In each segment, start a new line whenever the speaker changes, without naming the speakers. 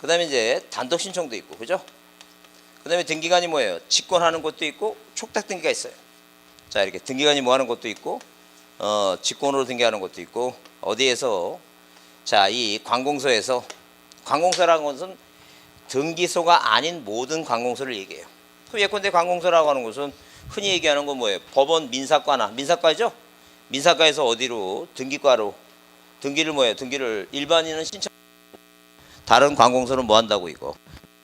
그 다음에 이제 단독 신청도 있고, 그죠? 그 다음에 등기관이 뭐예요? 직권하는 것도 있고, 촉탁 등기가 있어요. 자, 이렇게 등기관이 뭐 하는 것도 있고, 직권으로 등기하는 것도 있고, 어디에서, 자, 이 관공서에서, 관공서라는 것은 등기소가 아닌 모든 관공서를 얘기해요. 그럼 예컨대 관공서라고 하는 것은 흔히 얘기하는 건 뭐예요? 법원 민사과나, 민사과죠? 민사과에서 어디로? 등기과로. 등기를 뭐예요? 등기를 일반인은 신청, 다른 관공서는 뭐 한다고 이거?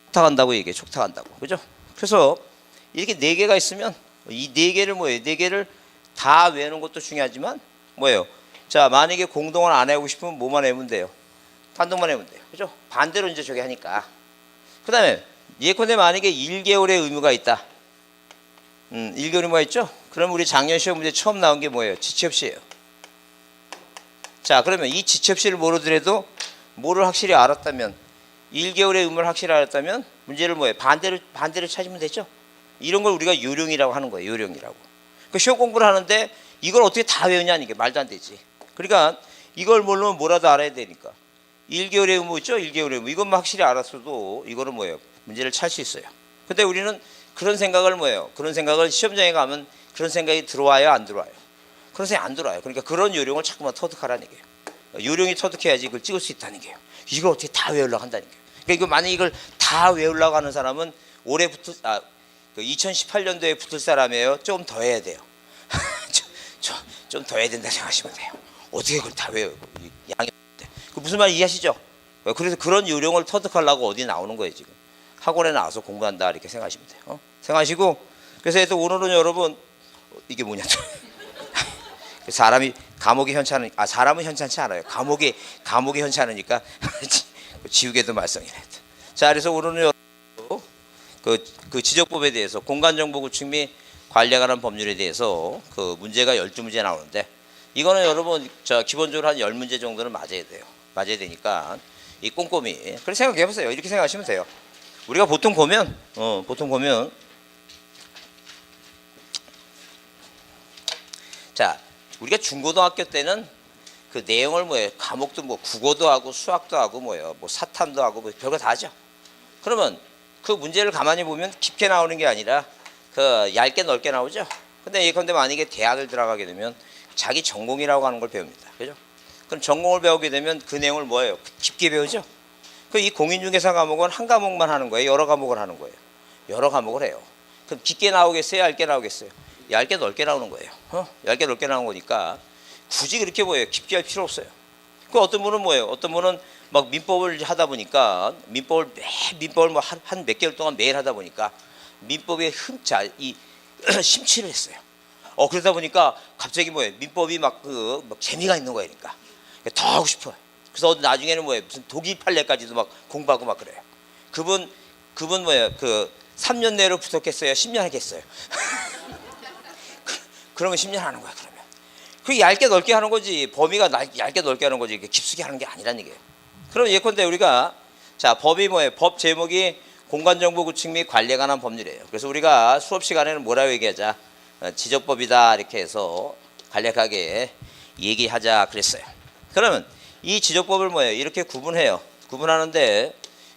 촉탁한다고 얘기해. 촉탁한다고. 그죠? 그래서 이렇게 네 개가 있으면 이 네 개를 뭐예요? 네 개를 다 외우는 것도 중요하지만 뭐예요? 자, 만약에 공동을 안 해오고 싶으면 뭐만 외우면 돼요? 단독만 외우면 돼요. 그죠? 반대로 이제 저기 하니까. 그 다음에 예컨대 만약에 1개월의 의무가 있다. 1개월 의무가 있죠? 그럼 우리 작년 시험 문제 처음 나온 게 뭐예요? 지체없이예요. 자, 그러면 이 지체없이를 모르더라도 뭐를 확실히 알았다면 1개월의 의무를 확실히 알았다면 문제를 뭐예요? 반대를 찾으면 되죠? 이런 걸 우리가 요령이라고 하는 거예요. 요령이라고. 그 시험 공부를 하는데 이걸 어떻게 다 외우냐는 게 말도 안 되지. 그러니까 이걸 모르면 뭐라도 알아야 되니까. 1개월의 의무 있죠? 1개월의 의무. 이것만 확실히 알았어도 이거는 뭐예요? 문제를 찰 수 있어요. 근데 우리는 그런 생각을 뭐예요? 그런 생각을 시험장에 가면 그런 생각이 들어와요? 안 들어와요? 그런 생각이 안 들어와요. 그러니까 그런 요령을 자꾸만 터득하라는 얘기예요. 요령이 터득해야지 이걸 찍을 수 있다는 게요. 이걸 어떻게 다 외우려고 한다는 게요. 그러니까 이거 만약에 이걸 다 외우려고 하는 사람은 올해 그 2018년도에 붙을 사람이에요. 좀 더 해야 돼요. 좀 더 해야 된다 생각하시면 돼요. 어떻게 그걸 다 외우고 양이 그 무슨 말 이해하시죠? 그래서 그런 요령을 터득하려고 어디 나오는 거예요 지금. 학원에 나와서 공부한다 이렇게 생각하시면 돼요. 생각하시고 그래서 또 오늘은 여러분 이게 뭐냐? 사람이 감옥이 현찮은 사람은 현찮지 않아요. 감옥이 현찮으니까 지우개도 말썽이네. 자, 그래서 오늘은 그 지적법에 대해서 공간정보 구축 및 관리에 관한 법률에 대해서 그 문제가 12문제 나오는데 이거는 여러분 저 기본적으로 한 10문제 정도는 맞아야 돼요. 맞아야 되니까 이 꼼꼼히 그렇게 생각해 보세요. 이렇게 생각하시면 돼요. 우리가 보통 보면 자, 우리가 중고등학교 때는 그 내용을 뭐예요? 과목도 뭐 국어도 하고 수학도 하고 뭐예요? 뭐 사탐도 하고 뭐 별거 다 하죠. 그러면 그 문제를 가만히 보면 깊게 나오는 게 아니라 그 얇게 넓게 나오죠. 근데 예컨대 만약에 대학을 들어가게 되면 자기 전공이라고 하는 걸 배웁니다. 그죠? 그럼 전공을 배우게 되면 그 내용을 뭐예요? 깊게 배우죠. 그 이 공인중개사 과목은 한 과목만 하는 거예요? 여러 과목을 하는 거예요? 여러 과목을 해요. 그럼 깊게 나오겠어요? 얇게 나오겠어요? 얇게 넓게 나오는 거예요. 얇게 넓게 나오는 거니까 굳이 그렇게 뭐예요? 깊게 할 필요 없어요. 그 어떤 분은 뭐예요? 어떤 분은 막 민법을 하다 보니까 민법을 뭐 한 몇 개월 동안 매일 하다 보니까 민법에 이 심취를 했어요. 그러다 보니까 갑자기 뭐예요? 민법이 막 재미가 있는 거예요. 그러니까 더 하고 싶어요. 그래서 나중에는 뭐예요? 무슨 독일 판례까지도 막 공부하고 막 그래요. 그분 뭐예요? 그 3년 내로 부속했어요? 10년 하겠어요? 그러면 10년 하는 거야. 그러면 그게 얇게 넓게 하는 거지. 범위가 얇게 넓게 하는 거지. 깊숙이 하는 게 아니란 얘기예요. 그럼 예컨대 우리가 자 법이 뭐예요? 법 제목이 공간정보 구축 및 관리에 관한 법률이에요. 그래서 우리가 수업 시간에는 뭐라고 얘기하자? 지적법이다 이렇게 해서 간략하게 얘기하자 그랬어요. 그러면 이 지적법을 뭐예요? 이렇게 구분해요. 구분하는데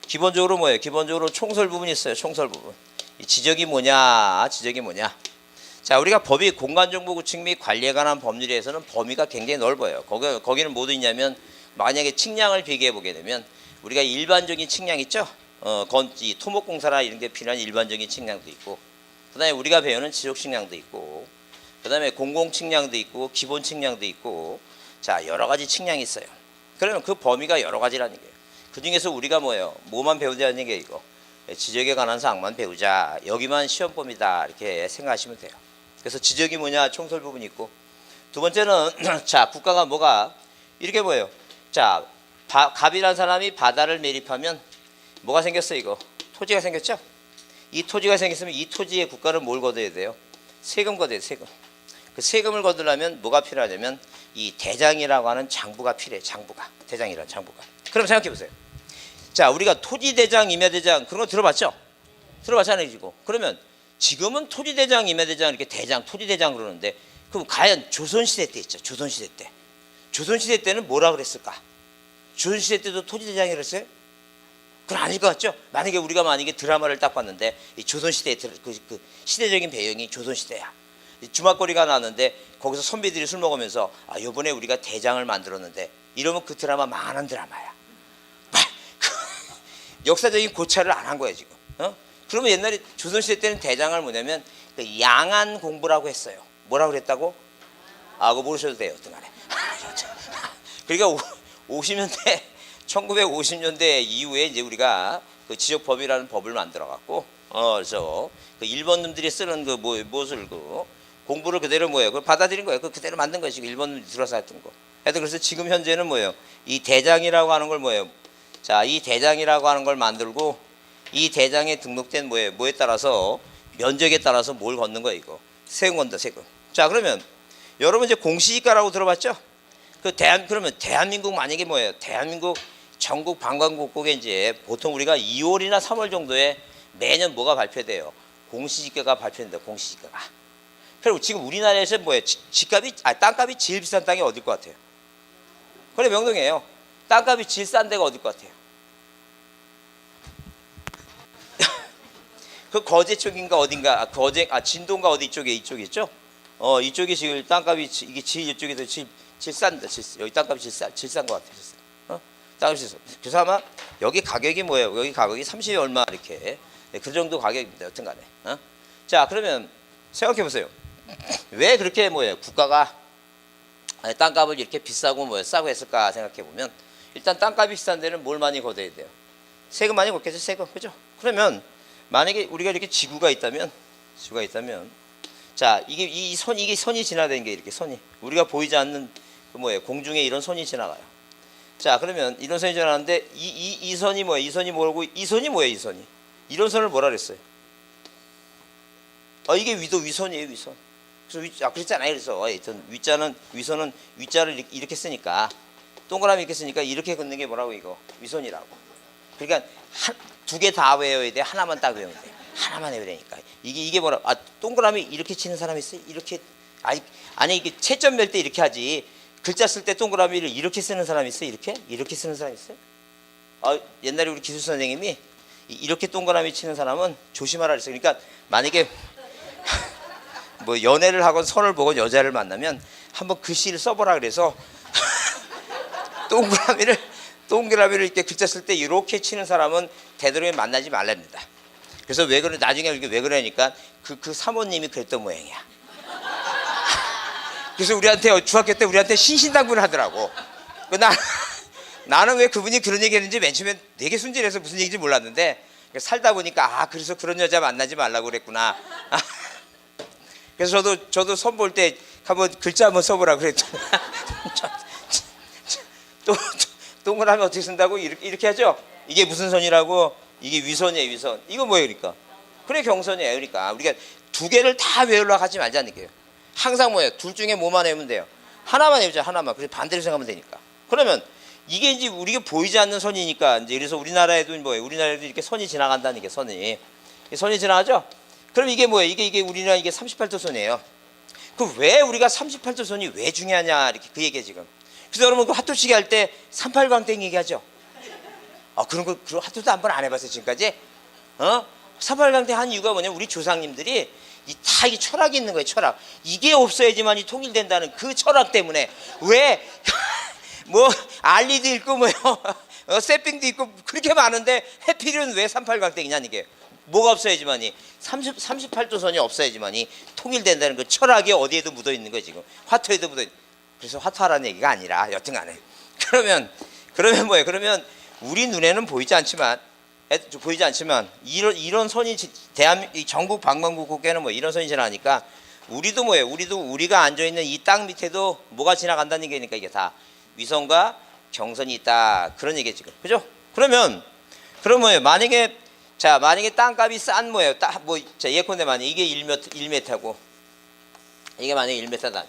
기본적으로 뭐예요? 기본적으로 총설 부분이 있어요. 총설 부분. 이 지적이 뭐냐? 자, 우리가 법이 공간정보 구축 및 관리에 관한 법률에서는 범위가 굉장히 넓어요. 거기는 뭐도 있냐면 만약에 측량을 비교해 보게 되면 우리가 일반적인 측량 있죠? 이 토목공사나 이런 데 필요한 일반적인 측량도 있고 그다음에 우리가 배우는 지적 측량도 있고 그다음에 공공 측량도 있고 기본 측량도 있고 자, 여러 가지 측량이 있어요. 그러면 그 범위가 여러 가지라는 얘기예요. 그 중에서 우리가 뭐만 배우자는 얘기예요, 이거. 지적에 관한 사항만 배우자. 여기만 시험범위다. 이렇게 생각하시면 돼요. 그래서 지적이 뭐냐? 총설 부분이 있고. 두 번째는 자, 국가가 뭐가 이렇게 뭐예요? 자, 갑이라는 사람이 바다를 매립하면 뭐가 생겼어요, 이거? 토지가 생겼죠? 이 토지가 생겼으면 이 토지에 국가는 뭘 걷어야 돼요? 세금 걷어야 돼요, 세금. 그 세금을 거두려면 뭐가 필요하냐면 이 대장이라고 하는 장부가 필요해요. 대장이라는 장부가. 그럼 생각해 보세요. 자, 우리가 토지대장, 임야대장 그런 거 들어봤죠? 들어봤잖아요, 지금. 그러면 지금은 토지대장, 임야대장 이렇게 대장, 토지대장 그러는데 그럼 과연 조선시대 때 있죠? 조선시대 때. 조선시대 때는 뭐라 그랬을까? 조선시대 때도 토지대장이라 그랬어요? 그건 아닐 것 같죠? 만약에 드라마를 딱 봤는데 이 조선시대의 그 시대적인 배경이 조선시대야. 주막거리가 나왔는데 거기서 선비들이 술 먹으면서 요번에 우리가 대장을 만들었는데 이러면 그 드라마 망하는 드라마야. 역사적인 고찰을 안 한 거야 지금. 그러면 옛날에 조선시대 때는 대장을 뭐냐면 그 양안 공부라고 했어요. 뭐라고 그랬다고? 그거 모르셔도 돼요. 어떡하네. 그러니까 50년대 1950년대 이후에 이제 우리가 그 지역법이라는 법을 만들어 갖고 그래서 그 일본 놈들이 쓰는 그 무엇을 그 공부를 그대로 그걸 받아들인 거예요. 그대로 만든 것이고 일본 놈들이 들어서 했던 거. 하여튼 그래서 지금 현재는 이 대장이라고 하는 걸 자, 이 대장이라고 하는 걸 만들고 이 대장에 등록된 뭐에 따라서 면적에 따라서 뭘 걷는 거예요, 이거. 세금 건다, 세금. 자, 그러면 여러분 이제 공시지가라고 들어봤죠? 그러면 대한민국 만약에 대한민국 전국 방방곡곡에 이제 보통 우리가 2월이나 3월 정도에 매년 뭐가 발표돼요? 공시지가가 발표된다. 공시지가가. 그리고 지금 우리나라에서 땅값이 제일 비싼 땅이 어딜 것 같아요? 그래, 명동이에요. 땅값이 제일 싼 데가 어딜 것 같아요? 그 거제 쪽인가 어딘가, 진도인가 어디 이쪽에 있죠? 이쪽이 지금 땅값이 이게 제일 이쪽에서 제일 싼데, 여기 땅값이 제일 싼 것 같아요. 땅값이 싼. 그래서 아마 여기 가격이 여기 가격이 30에 얼마 이렇게 그 정도 가격입니다. 여튼간에. 자, 그러면 생각해 보세요. 왜 그렇게 국가가 땅값을 이렇게 비싸고 싸고 했을까 생각해 보면 일단 땅값이 비싼 데는 뭘 많이 걷어야 돼요? 세금 많이 걷겠죠, 세금. 그죠? 그러면 만약에 우리가 이렇게 지구가 있다면 자, 이게 선이 지나다니는 게 이렇게 선이 우리가 보이지 않는 공중에 이런 선이 지나가요. 자, 그러면 이런 선이 지나가는데 이 선이 뭐예요? 이 선이 뭐라고? 이 선이 뭐예요? 이 선이 이런 선을 뭐라 그랬어요? 이게 위선이에요, 위선. 그래서 그랬잖아요. 그래서 위선은 위자를 이렇게 쓰니까 동그라미 이렇게 쓰니까 이렇게 긋는 게 뭐라고? 이거 위선이라고. 그러니까 두 개 다 외워야 돼. 하나만 딱 외우면 돼. 하나만 외우라니까. 이게 뭐라? 동그라미 이렇게 치는 사람이 있어요? 이렇게 아니 이게 채점 낼 때 이렇게 하지. 글자 쓸 때 동그라미를 이렇게 쓰는 사람이 있어요? 이렇게 쓰는 사람이 있어요? 옛날에 우리 기술 선생님이 이렇게 동그라미 치는 사람은 조심하라 그랬어요. 그러니까 만약에 연애를 하건 선을 보건 여자를 만나면 한번 글씨를 써보라 그래서 동그라미를 이렇게 글자 쓸 때 이렇게 치는 사람은 되도록이면 만나지 말랍니다. 그래서 나중에 이게 왜 그러니까 그 사모님이 그랬던 모양이야. 그래서 중학교 때 우리한테 신신당부를 하더라고. 나는 왜 그분이 그런 얘기 했는지 맨 처음에 되게 순진해서 무슨 얘기인지 몰랐는데 살다 보니까 그래서 그런 여자 만나지 말라고 그랬구나. 그래서 저도 선 볼 때 한번 글자 한번 써보라 그랬더니 동그라미 어떻게 쓴다고? 이렇게 하죠? 이게 무슨 선이라고? 이게 위선이에요, 위선. 이거 뭐예요, 그러니까? 그래, 경선이에요. 그러니까 우리가 두 개를 다 외우려고 하지 말자는 얘기예요. 항상 둘 중에 뭐만 외우면 돼요? 하나만 외우자, 하나만. 그래서 반대로 생각하면 되니까. 그러면 이게 이제 우리가 보이지 않는 선이니까 이제 그래서 우리나라에도 우리나라에도 이렇게 선이 지나간다는 게 선이 지나가죠? 그럼 이게 뭐예요? 이게 우리나라 이게 38도 선이에요. 그 왜 우리가 38도 선이 왜 중요하냐 이렇게 그 얘기예요 지금. 그래서 여러분 그 핫도치기 할 때 38광땡 얘기하죠. 그런 거 핫도도 한 번 안 해봤어요 지금까지. 38광땡 한 이유가 뭐냐면 우리 조상님들이 다 이 철학이 있는 거예요. 철학. 이게 없어야지만이 통일된다는 그 철학 때문에 왜 알리도 있고 세핑도 있고 그렇게 많은데 해필은 왜 38광땡이냐 이게. 뭐가 없어야지만이 38도선이 없어야지만이 통일된다는 그 철학이 어디에도 묻어 있는 거예요 지금. 화토에도 묻어 있는. 그래서 화토하라는 얘기가 아니라 여튼간에 그러면 뭐예요? 그러면 우리 눈에는 보이지 않지만 이런 선이 전국 방방곡곡에는 이런 선이 지나가니까 우리도 우리가 앉아 있는 이 땅 밑에도 뭐가 지나간다는 얘기니까 이게 다 위선과 경선이 있다 그런 얘기 지금. 그죠? 그럼 뭐예요? 만약에 땅값이 싼 예컨대 만약에 이게 1m고 이게 만약에 1m다.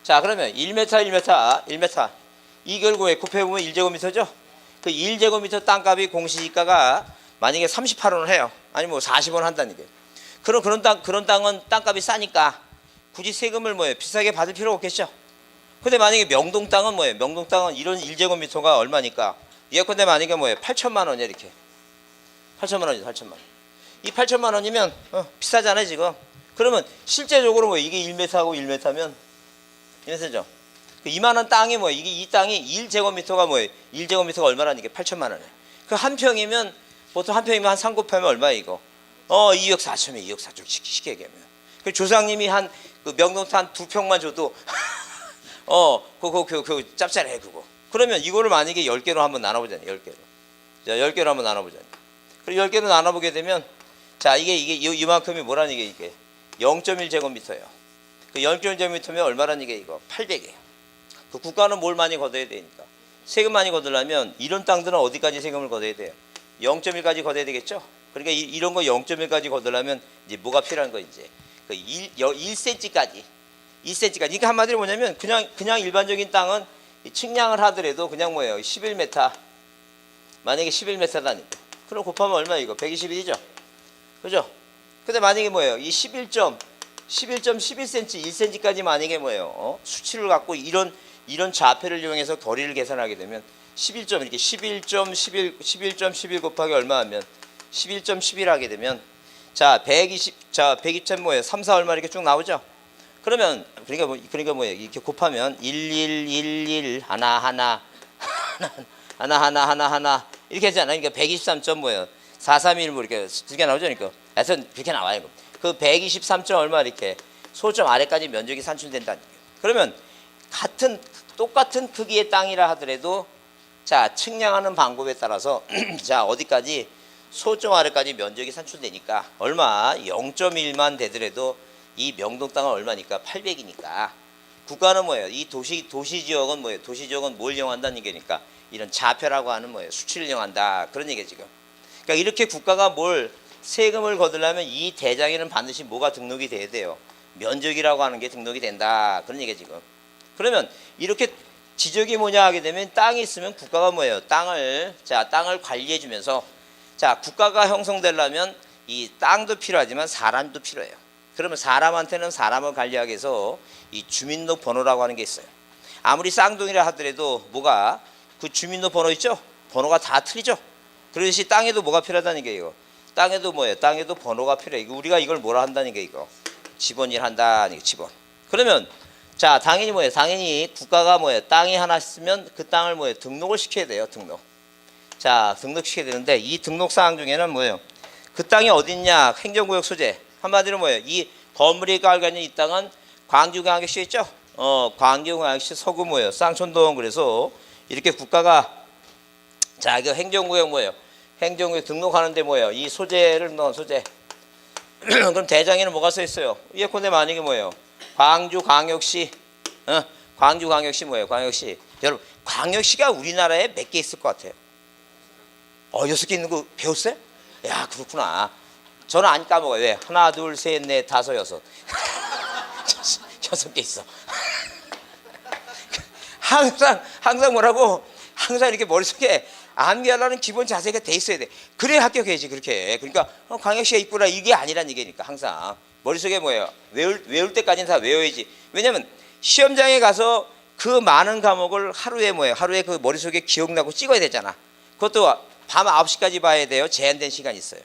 자, 그러면 1m 이걸 곱해보면 1제곱미터죠? 그 1제곱미터 땅값이 공시지가가 만약에 38원을 해요. 아니 40원 한다는 얘기예요. 그런 땅은 땅값이 싸니까 굳이 세금을 비싸게 받을 필요가 없겠죠? 근데 만약에 명동 땅은 명동 땅은 이런 1제곱미터가 얼마니까 예컨대 만약에 뭐예요? 8천만 원이야 이렇게. 8천만 원이죠. 8천만 원. 이 8천만 원이면 비싸잖아요 지금. 그러면 실제적으로 뭐 이게 1m하고 1m면 1m죠. 그 이만한 땅이 뭐예요? 이게 이 땅이 1제곱미터가 뭐예요? 1제곱미터가 얼마라는 게 8천만 원이에요. 그 한 평이면 보통 한 평이면 한 3 곱하면 얼마예요 이거? 2억 4천이에요. 2억 4천 쉽게 얘기하면. 그 조상님이 한 그 명동타 한 2평만 줘도 그거 짭짤해 그거. 그러면 이거를 만약에 10개로 한번 나눠보잖아요. 10개로. 자, 10개로 한번 나눠보잖아요. 그리고 10개로 나눠보게 되면 자, 이게 이만큼이 뭐라는 이게 0.1제곱미터예요. 그 0.1제곱미터면 얼마라는 이게 이거 800이에요. 그 국가는 뭘 많이 걷어야 되니까. 세금 많이 걷으려면 이런 땅들은 어디까지 세금을 걷어야 돼요? 0.1까지 걷어야 되겠죠? 그러니까 이런 거 0.1까지 걷으려면 이제 뭐가 필요한 거 이제 그 1cm까지 1cm까지. 그러니까 한마디로 뭐냐면 그냥 일반적인 땅은 측량을 하더라도 그냥 뭐예요? 11m. 만약에 11m다니까. 그럼 곱하면 얼마 이거? 121이죠. 그죠? 근데 만약에 뭐예요? 이 11cm, 1cm 만약에 뭐예요? 수치를 갖고 이런 좌표를 이용해서 거리를 계산하게 되면 11점 이렇게 11.11 곱하기 얼마 하면 11.11 하게 되면 자 120점 뭐예요? 3, 4 얼마 이렇게 쭉 나오죠? 그러면 그러니까 뭐예요? 이렇게 곱하면 1111 하나 이렇게 하잖아요. 그러니까 123점 뭐예요? 431 뭐 이렇게 두 개 나오죠? 그러니까 그래서 그렇게 나와요. 그 123점 얼마 이렇게 소점 아래까지 면적이 산출된다는 거예요. 그러면 똑같은 크기의 땅이라 하더라도 자 측량하는 방법에 따라서 자 어디까지 소점 아래까지 면적이 산출되니까 얼마 0.1만 되더라도 이 명동 땅은 얼마니까 800이니까 국가는 뭐예요? 이 도시 지역은 뭐예요? 도시 지역은 뭘 이용한다는 얘기니까 이런 좌표라고 하는 뭐예요? 수치를 이용한다 그런 얘기예요 지금. 그러니까 이렇게 국가가 뭘 세금을 거두려면 이 대장에는 반드시 뭐가 등록이 돼야 돼요? 면적이라고 하는 게 등록이 된다 그런 얘기예요 지금. 그러면 이렇게 지적이 뭐냐 하게 되면 땅이 있으면 국가가 뭐예요? 땅을 관리해 주면서 자 국가가 형성되려면 이 땅도 필요하지만 사람도 필요해요. 그러면 사람한테는 사람을 관리하기 위해서 이 주민등록번호라고 하는 게 있어요. 아무리 쌍둥이라 하더라도 뭐가 그 주민등록번호 있죠? 번호가 다 틀리죠? 그러듯이 땅에도 뭐가 필요하다는 게 이거. 땅에도 뭐예요? 땅에도 번호가 필요해. 우리가 이걸 뭐라 한다는 게 이거. 지번일 한다는 게 지번. 그러면 자 당연히 뭐예요? 당연히 국가가 뭐예요? 땅이 하나 있으면 그 땅을 뭐예요? 등록을 시켜야 돼요. 등록. 자 등록시켜야 되는데 이 등록사항 중에는 뭐예요? 그 땅이 어딨냐? 행정구역 소재. 한마디로 뭐예요? 이 건물이 깔려 있는 이 땅은 광주광역시 있죠? 광주광역시 서구 뭐예요? 쌍촌동. 그래서 이렇게 국가가 자 이거 행정구역 뭐예요? 행정구역 등록하는데 뭐예요? 이 소재를 넣은 소재. 그럼 대장에는 뭐가 써 있어요? 예컨대 만약에 뭐예요? 광주광역시 광주광역시 뭐예요? 광역시. 여러분 광역시가 우리나라에 몇 개 있을 것 같아요? 6개 있는 거 배웠어요? 야 그렇구나. 저는 안 까먹어요. 왜? 하나, 둘, 셋, 넷, 다섯, 여섯. 6개 있어. 항상 뭐라고? 항상 이렇게 머릿속에 암기하려는 기본 자세가 돼 있어야 돼. 그래야 합격해야지 그렇게. 그러니까 광역시가 있구나 이게 아니란 얘기니까 항상. 머릿속에 뭐예요? 외울 때까지는 다 외워야지. 왜냐면 시험장에 가서 그 많은 과목을 하루에 그 머릿속에 기억나고 찍어야 되잖아. 그것도 밤 9시까지 봐야 돼요. 제한된 시간이 있어요.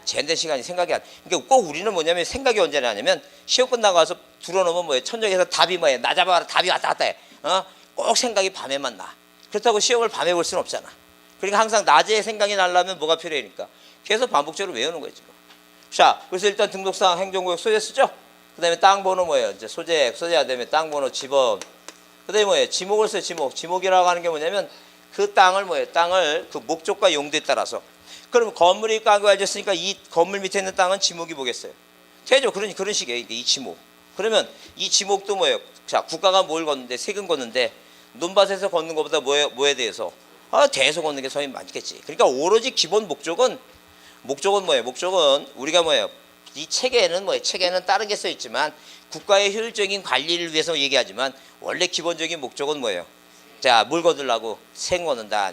제한된 시간이 생각이 안. 그러니까 꼭 우리는 뭐냐면 생각이 언제 나냐면 시험 끝나고 와서 들어놓으면 뭐예요? 천정에서 답이 뭐예요? 나 잡아라 답이 왔다 갔다 해. 꼭 생각이 밤에만 나. 그렇다고 시험을 밤에 볼 수는 없잖아. 그러니까 항상 낮에 생각이 나려면 뭐가 필요하니까 계속 반복적으로 외우는 거예요 지금. 자, 그래서 일단 등록상 행정구역 소재 쓰죠. 그다음에 땅 번호 뭐예요? 이제 소재 하다음에 땅 번호 지번. 그다음에 뭐예요? 지목을 써요. 지목이라고 하는 게 뭐냐면 그 땅을 땅을 그 목적과 용도에 따라서. 그럼 건물이 깔려졌으니까 이 건물 밑에 있는 땅은 지목이 뭐겠어요? 되죠. 그런 식이에요. 이 지목. 그러면 이 지목도 뭐예요? 자, 국가가 뭘 걷는데 세금 걷는데 논밭에서 걷는 것보다 뭐에 대해서 대에서 걷는 게 서인 많겠지. 그러니까 오로지 기본 목적은 뭐예요? 목적은 우리가 뭐예요? 이 책에는 책에는 다른 게 써 있지만 국가의 효율적인 관리를 위해서 얘기하지만 원래 기본적인 목적은 뭐예요? 자, 뭘 거두려고 생 걷는다.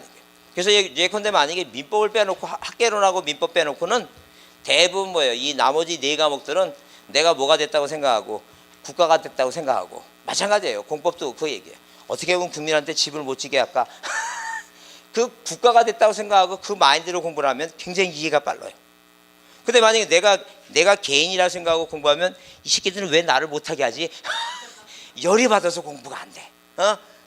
그래서 예컨대 만약에 민법을 빼놓고 학개론하고 민법 빼놓고는 대부분 뭐예요? 이 나머지 네 과목들은 내가 뭐가 됐다고 생각하고 국가가 됐다고 생각하고 마찬가지예요. 공법도 그 얘기예요. 어떻게 보면 국민한테 집을 못 지게 할까? 그 국가가 됐다고 생각하고 그 마인드로 공부를 하면 굉장히 이해가 빨라요. 근데 만약에 내가 개인이라 생각하고 공부하면 이 새끼들은 왜 나를 못하게 하지? 열이 받아서 공부가 안 돼.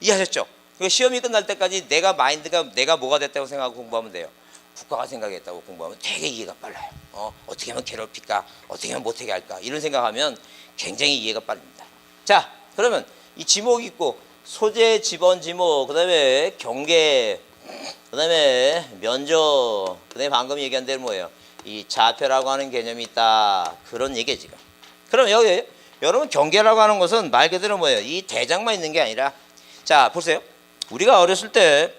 이해하셨죠? 시험이 끝날 때까지 내가 마인드가 내가 뭐가 됐다고 생각하고 공부하면 돼요. 국가가 생각했다고 공부하면 되게 이해가 빨라요. 어떻게 하면 괴롭힐까? 어떻게 하면 못하게 할까? 이런 생각하면 굉장히 이해가 빠릅니다. 자, 그러면 이 지목 있고 소재, 지번, 지목, 그 다음에 경계, 그 다음에 면적, 그 다음에 방금 얘기한 대로 뭐예요? 이 좌표라고 하는 개념이 있다. 그런 얘기예요, 지금. 그럼 여기 여러분 경계라고 하는 것은 말 그대로 뭐예요? 이 대장만 있는 게 아니라 자, 보세요. 우리가 어렸을 때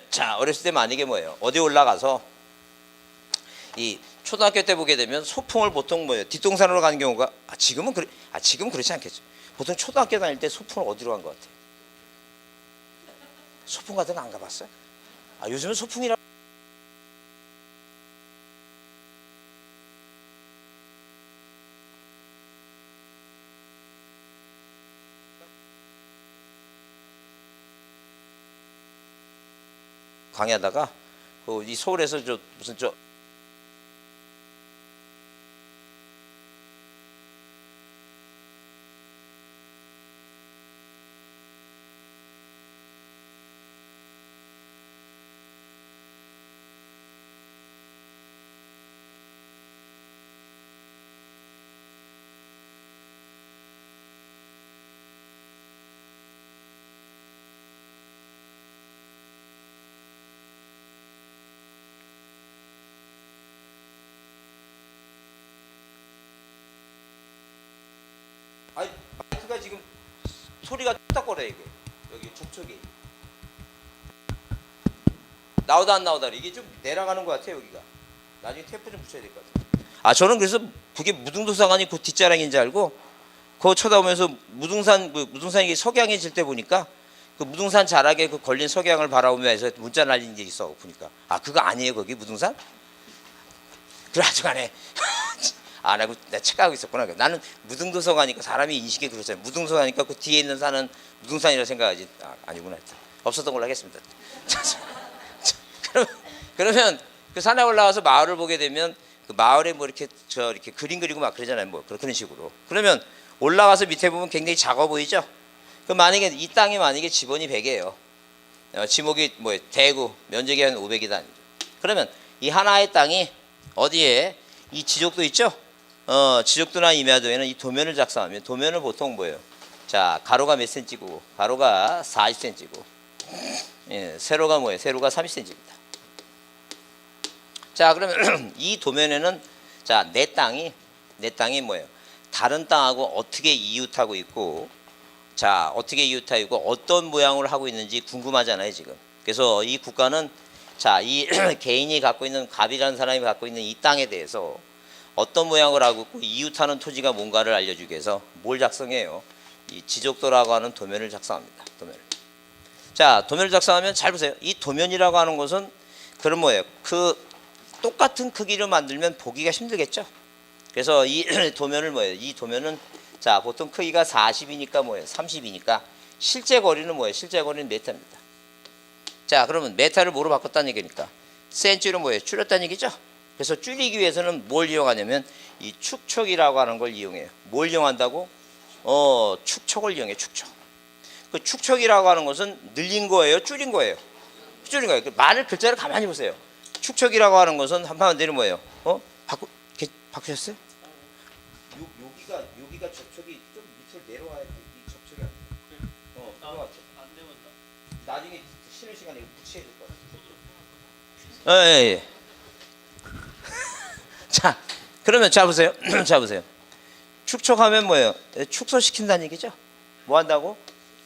만약에 뭐예요? 어디 올라가서 이 초등학교 때 보게 되면 소풍을 보통 뭐예요? 뒷동산으로 가는 경우가 지금 그렇지 않겠죠. 보통 초등학교 다닐 때 소풍을 어디로 간 것 같아요? 소풍 같은 거 안 가봤어요? 요즘은 소풍이라 강의하다가 이 서울에서 무슨 마이크가 지금 소리가 뚝딱거려 이게 여기 촉촉이 나오다 안 나오다 이게 좀 내려가는 것 같아요. 여기가 나중에 테이프 좀 붙여야 될 것 같아요. 저는 그래서 그게 무등도서관이 그 뒷자락인 줄 알고 그거 쳐다보면서 무등산이 석양해질 때 보니까 그 무등산 자락에 그 걸린 석양을 바라보면서 문자 날린 게 있어 보니까 그거 아니에요 거기 무등산? 그래 하여간에 안 하고 내가 착각하고 있었구나. 나는 무등도서관이니까 사람이 인식이 그렇잖아요. 무등도서관이니까 그 뒤에 있는 산은 무등산이라 생각하지. 아니구나. 없었던 걸로 하겠습니다. 그러면 그 산에 올라가서 마을을 보게 되면 그 마을에 뭐 이렇게 이렇게 그림 그리고 막 그러잖아요. 뭐 그런 식으로. 그러면 올라가서 밑에 보면 굉장히 작아 보이죠. 그 만약에 이 땅이 만약에 지번이 100이에요. 지목이 뭐 대구 면적이 한 500이다. 그러면 이 하나의 땅이 어디에 이 지적도 있죠? 지적도나 임야도에는 이 도면을 작성하면 도면을 보통 뭐예요? 자, 가로가 몇 cm고 가로가 40cm고 세로가 뭐예요? 세로가 30cm입니다. 자, 그러면 이 도면에는 자, 내 땅이 뭐예요? 다른 땅하고 어떻게 이웃하고 있고 자, 어떻게 이웃하고 있고 어떤 모양을 하고 있는지 궁금하잖아요, 지금. 그래서 이 국가는 자, 이 개인이 갖고 있는 갑이라는 사람이 갖고 있는 이 땅에 대해서 어떤 모양을 하고 있고 이웃하는 토지가 뭔가를 알려주기 위해서 뭘 작성해요? 이 지적도라고 하는 도면을 작성합니다. 도면을. 자, 도면을 작성하면 잘 보세요. 이 도면이라고 하는 것은 그런 뭐예요? 그 똑같은 크기로 만들면 보기가 힘들겠죠. 그래서 이 도면을 뭐예요? 이 도면은 자, 보통 크기가 40이니까 뭐예요? 30이니까 실제 거리는 뭐예요? 실제 거리는 메타입니다. 자, 그러면 메타를 뭐로 바꿨다는 얘기니까 센치로 뭐예요? 줄였다는 얘기죠. 그래서 줄이기 위해서는 뭘 이용하냐면 이 축척이라고 하는 걸 이용해요. 뭘 이용한다고? 축척을 이용해. 축척. 그 축척이라고 하는 것은 늘린 거예요? 줄인 거예요? 줄인 거예요. 그 말을 글자를 가만히 보세요. 축척이라고 하는 것은 한마디로 뭐예요? 바꾸셨어요? 여기가 접촉이 좀 밑으로 내려와야 이 접촉이 안 돼요. 그거 같죠? 안 되면 나중에 쉬는 시간에 이거 붙여야 될 거예요. 예. 자, 그러면 자 보세요. 자 보세요. 축척하면 뭐예요? 축소시킨다는 얘기죠. 뭐 한다고?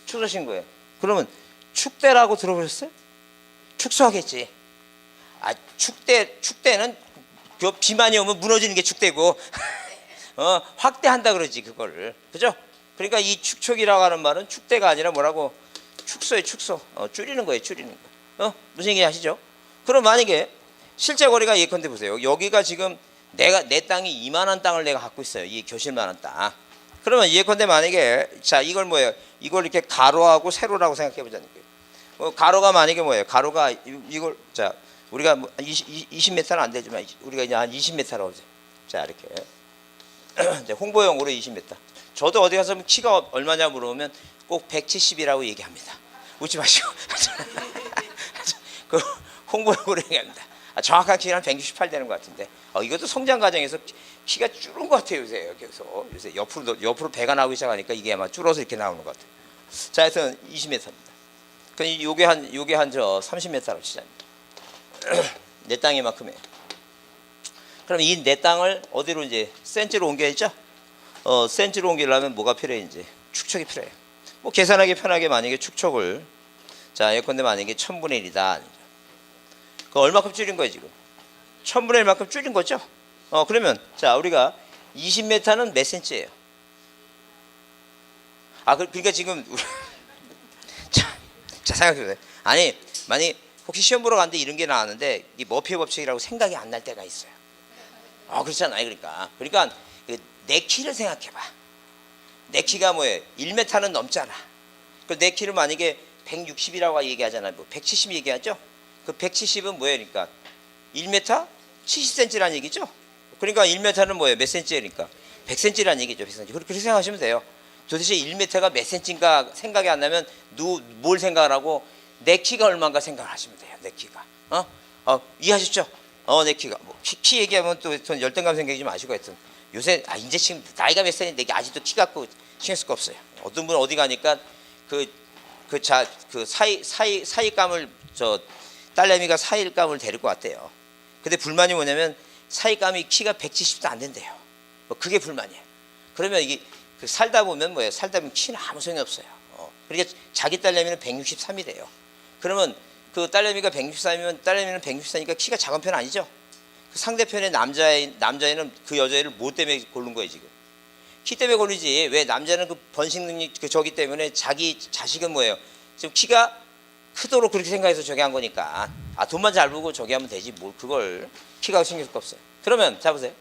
축소시킨 거예요. 그러면 축대라고 들어보셨어요? 축소하겠지. 축대는 그 비만이 오면 무너지는 게 축대고 확대한다 그러지 그거를. 그죠? 그러니까 이 축척이라고 하는 말은 축대가 아니라 뭐라고? 축소에 축소. 줄이는 거예요. 줄이는 거. 무슨 얘기 아시죠? 그럼 만약에 실제 거리가 예컨대 보세요. 여기가 지금 내 땅이 이만한 땅을 내가 갖고 있어요. 이 교실만한 땅. 그러면 예컨대 만약에 자 이걸 뭐예요? 이걸 이렇게 가로하고 세로라고 생각해 보자는 거예요. 가로가 만약에 뭐예요? 가로가 이걸 자 우리가 뭐 20m는 안 되지만 우리가 이제 한 20m라고 하죠. 자 이렇게 이제 홍보용으로 20m. 저도 어디 가서 키가 얼마냐 물어보면 꼭 170이라고 얘기합니다. 웃지 마시고. 그 홍보용으로 얘기합니다. 정확한 키는 한 168 되는 것 같은데 이것도 성장 과정에서 키가 줄은 것 같아요 요새 옆으로 배가 나오기 시작하니까 이게 아마 줄어서 이렇게 나오는 것 같아요. 자, 하여튼 20m입니다. 그 요게 한 저 30m라고 치자. 내 땅 이만큼이에요. 그럼 이 내 땅을 어디로 이제 센치로 옮겨야죠? 센치로 옮기려면 뭐가 필요해 이제 축척이 필요해요. 뭐 계산하기 편하게 만약에 축척을 자 예컨대 만약에 1000분의 1이다. 그 얼마큼 줄인 거예요 지금? 1000분의 1만큼 줄인 거죠? 그러면 자 우리가 20m는 몇 센치예요? 그러니까 지금 자 생각해보세요. 아니 만약 혹시 시험 보러 갔는데 이런 게 나왔는데 이 머피의 법칙이라고 생각이 안 날 때가 있어요. 그렇잖아요. 그러니까 내 키를 생각해봐. 내 키가 뭐예요? 1m는 넘잖아. 그 내 키를 만약에 160이라고 얘기하잖아요. 뭐 170 얘기하죠? 그 170은 뭐예요? 그러니까 1m 70cm라는 얘기죠? 그러니까 1m는 뭐예요? 몇 cm니까? 100cm라는 얘기죠. 100cm. 그렇게 생각하시면 돼요. 도대체 1m가 몇 cm인가 생각이 안 나면 뭘 생각을 하고 내 키가 얼마인가 생각을 하시면 돼요. 내 키가. 이해하셨죠? 내 키가. 키 얘기하면 또 열등감 생기지 마시고 하여튼 요새 이제 지금 나이가 몇 살인데 아직도 키 갖고 신경 쓸 거 없어요. 어떤 분 어디 가니까 그 사이감을 딸내미가 사이감을 데리고 왔대요. 근데 불만이 뭐냐면 사이감이 키가 170도 안 된대요. 그게 불만이에요. 그러면 이게 살다 보면 뭐예요? 살다 보면 키는 아무 소용이 없어요. 그러니까 자기 딸내미는 163이래요. 그러면 그 딸내미가 163이면 딸내미는 164니까 키가 작은 편 아니죠? 그 상대편의 남자애는 그 여자애를 뭐 때문에 고른 거예요 지금? 키 때문에 고르지. 왜 남자는 그 번식 능력 저기 때문에 자기 자식은 뭐예요? 지금 키가 크도록 그렇게 생각해서 저기 한 거니까 돈만 잘 벌고 저기 하면 되지 뭘 그걸 키가 신경 쓸 거 없어요. 그러면 자 보세요.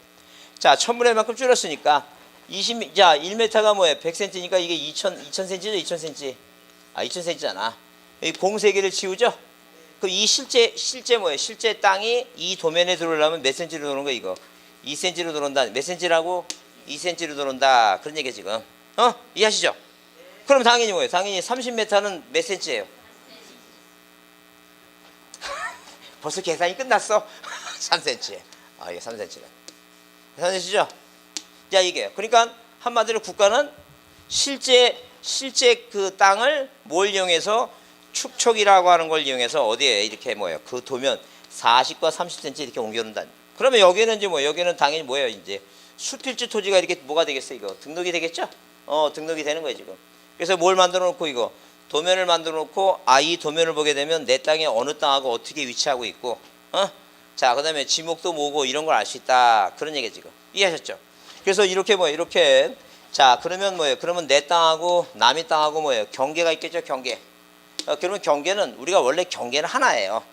자 1000분의 1만큼 줄였으니까 1m가 뭐예요? 100cm니까 이게 2000cm죠? 2000cm. 2000cm잖아. 이 공 3개를 치우죠? 그럼 이 실제 뭐예요? 실제 땅이 이 도면에 들어오려면 몇 cm로 들어오는 거야 이거? 2cm로 들어온다. 몇 cm라고? 2cm로 들어온다. 그런 얘기야 지금. 이해하시죠? 그럼 당연히 뭐예요? 당연히 30m는 몇 cm예요? 벌써 계산이 끝났어? 3cm. 이게 3cm래. 계산되시죠? 자 이게 그러니까 한마디로 국가는 실제 그 땅을 뭘 이용해서 축척이라고 하는 걸 이용해서 어디에 이렇게 뭐예요? 그 도면 40과 30cm 이렇게 옮겨놓는다. 그러면 여기는 이제 여기는 당연히 뭐예요? 이제 수필지 토지가 이렇게 뭐가 되겠어 이거? 등록이 되겠죠? 등록이 되는 거예요 지금. 그래서 뭘 만들어 놓고 이거 도면을 만들어 놓고 이 도면을 보게 되면 내 땅에 어느 땅하고 어떻게 위치하고 있고 자 그다음에 지목도 뭐고 이런 걸 알 수 있다. 그런 얘기 지금. 이해하셨죠? 그래서 이렇게 이렇게 자 그러면 뭐예요? 그러면 내 땅하고 남의 땅하고 뭐예요? 경계가 있겠죠? 경계. 그러면 경계는 우리가 원래 경계는 하나예요.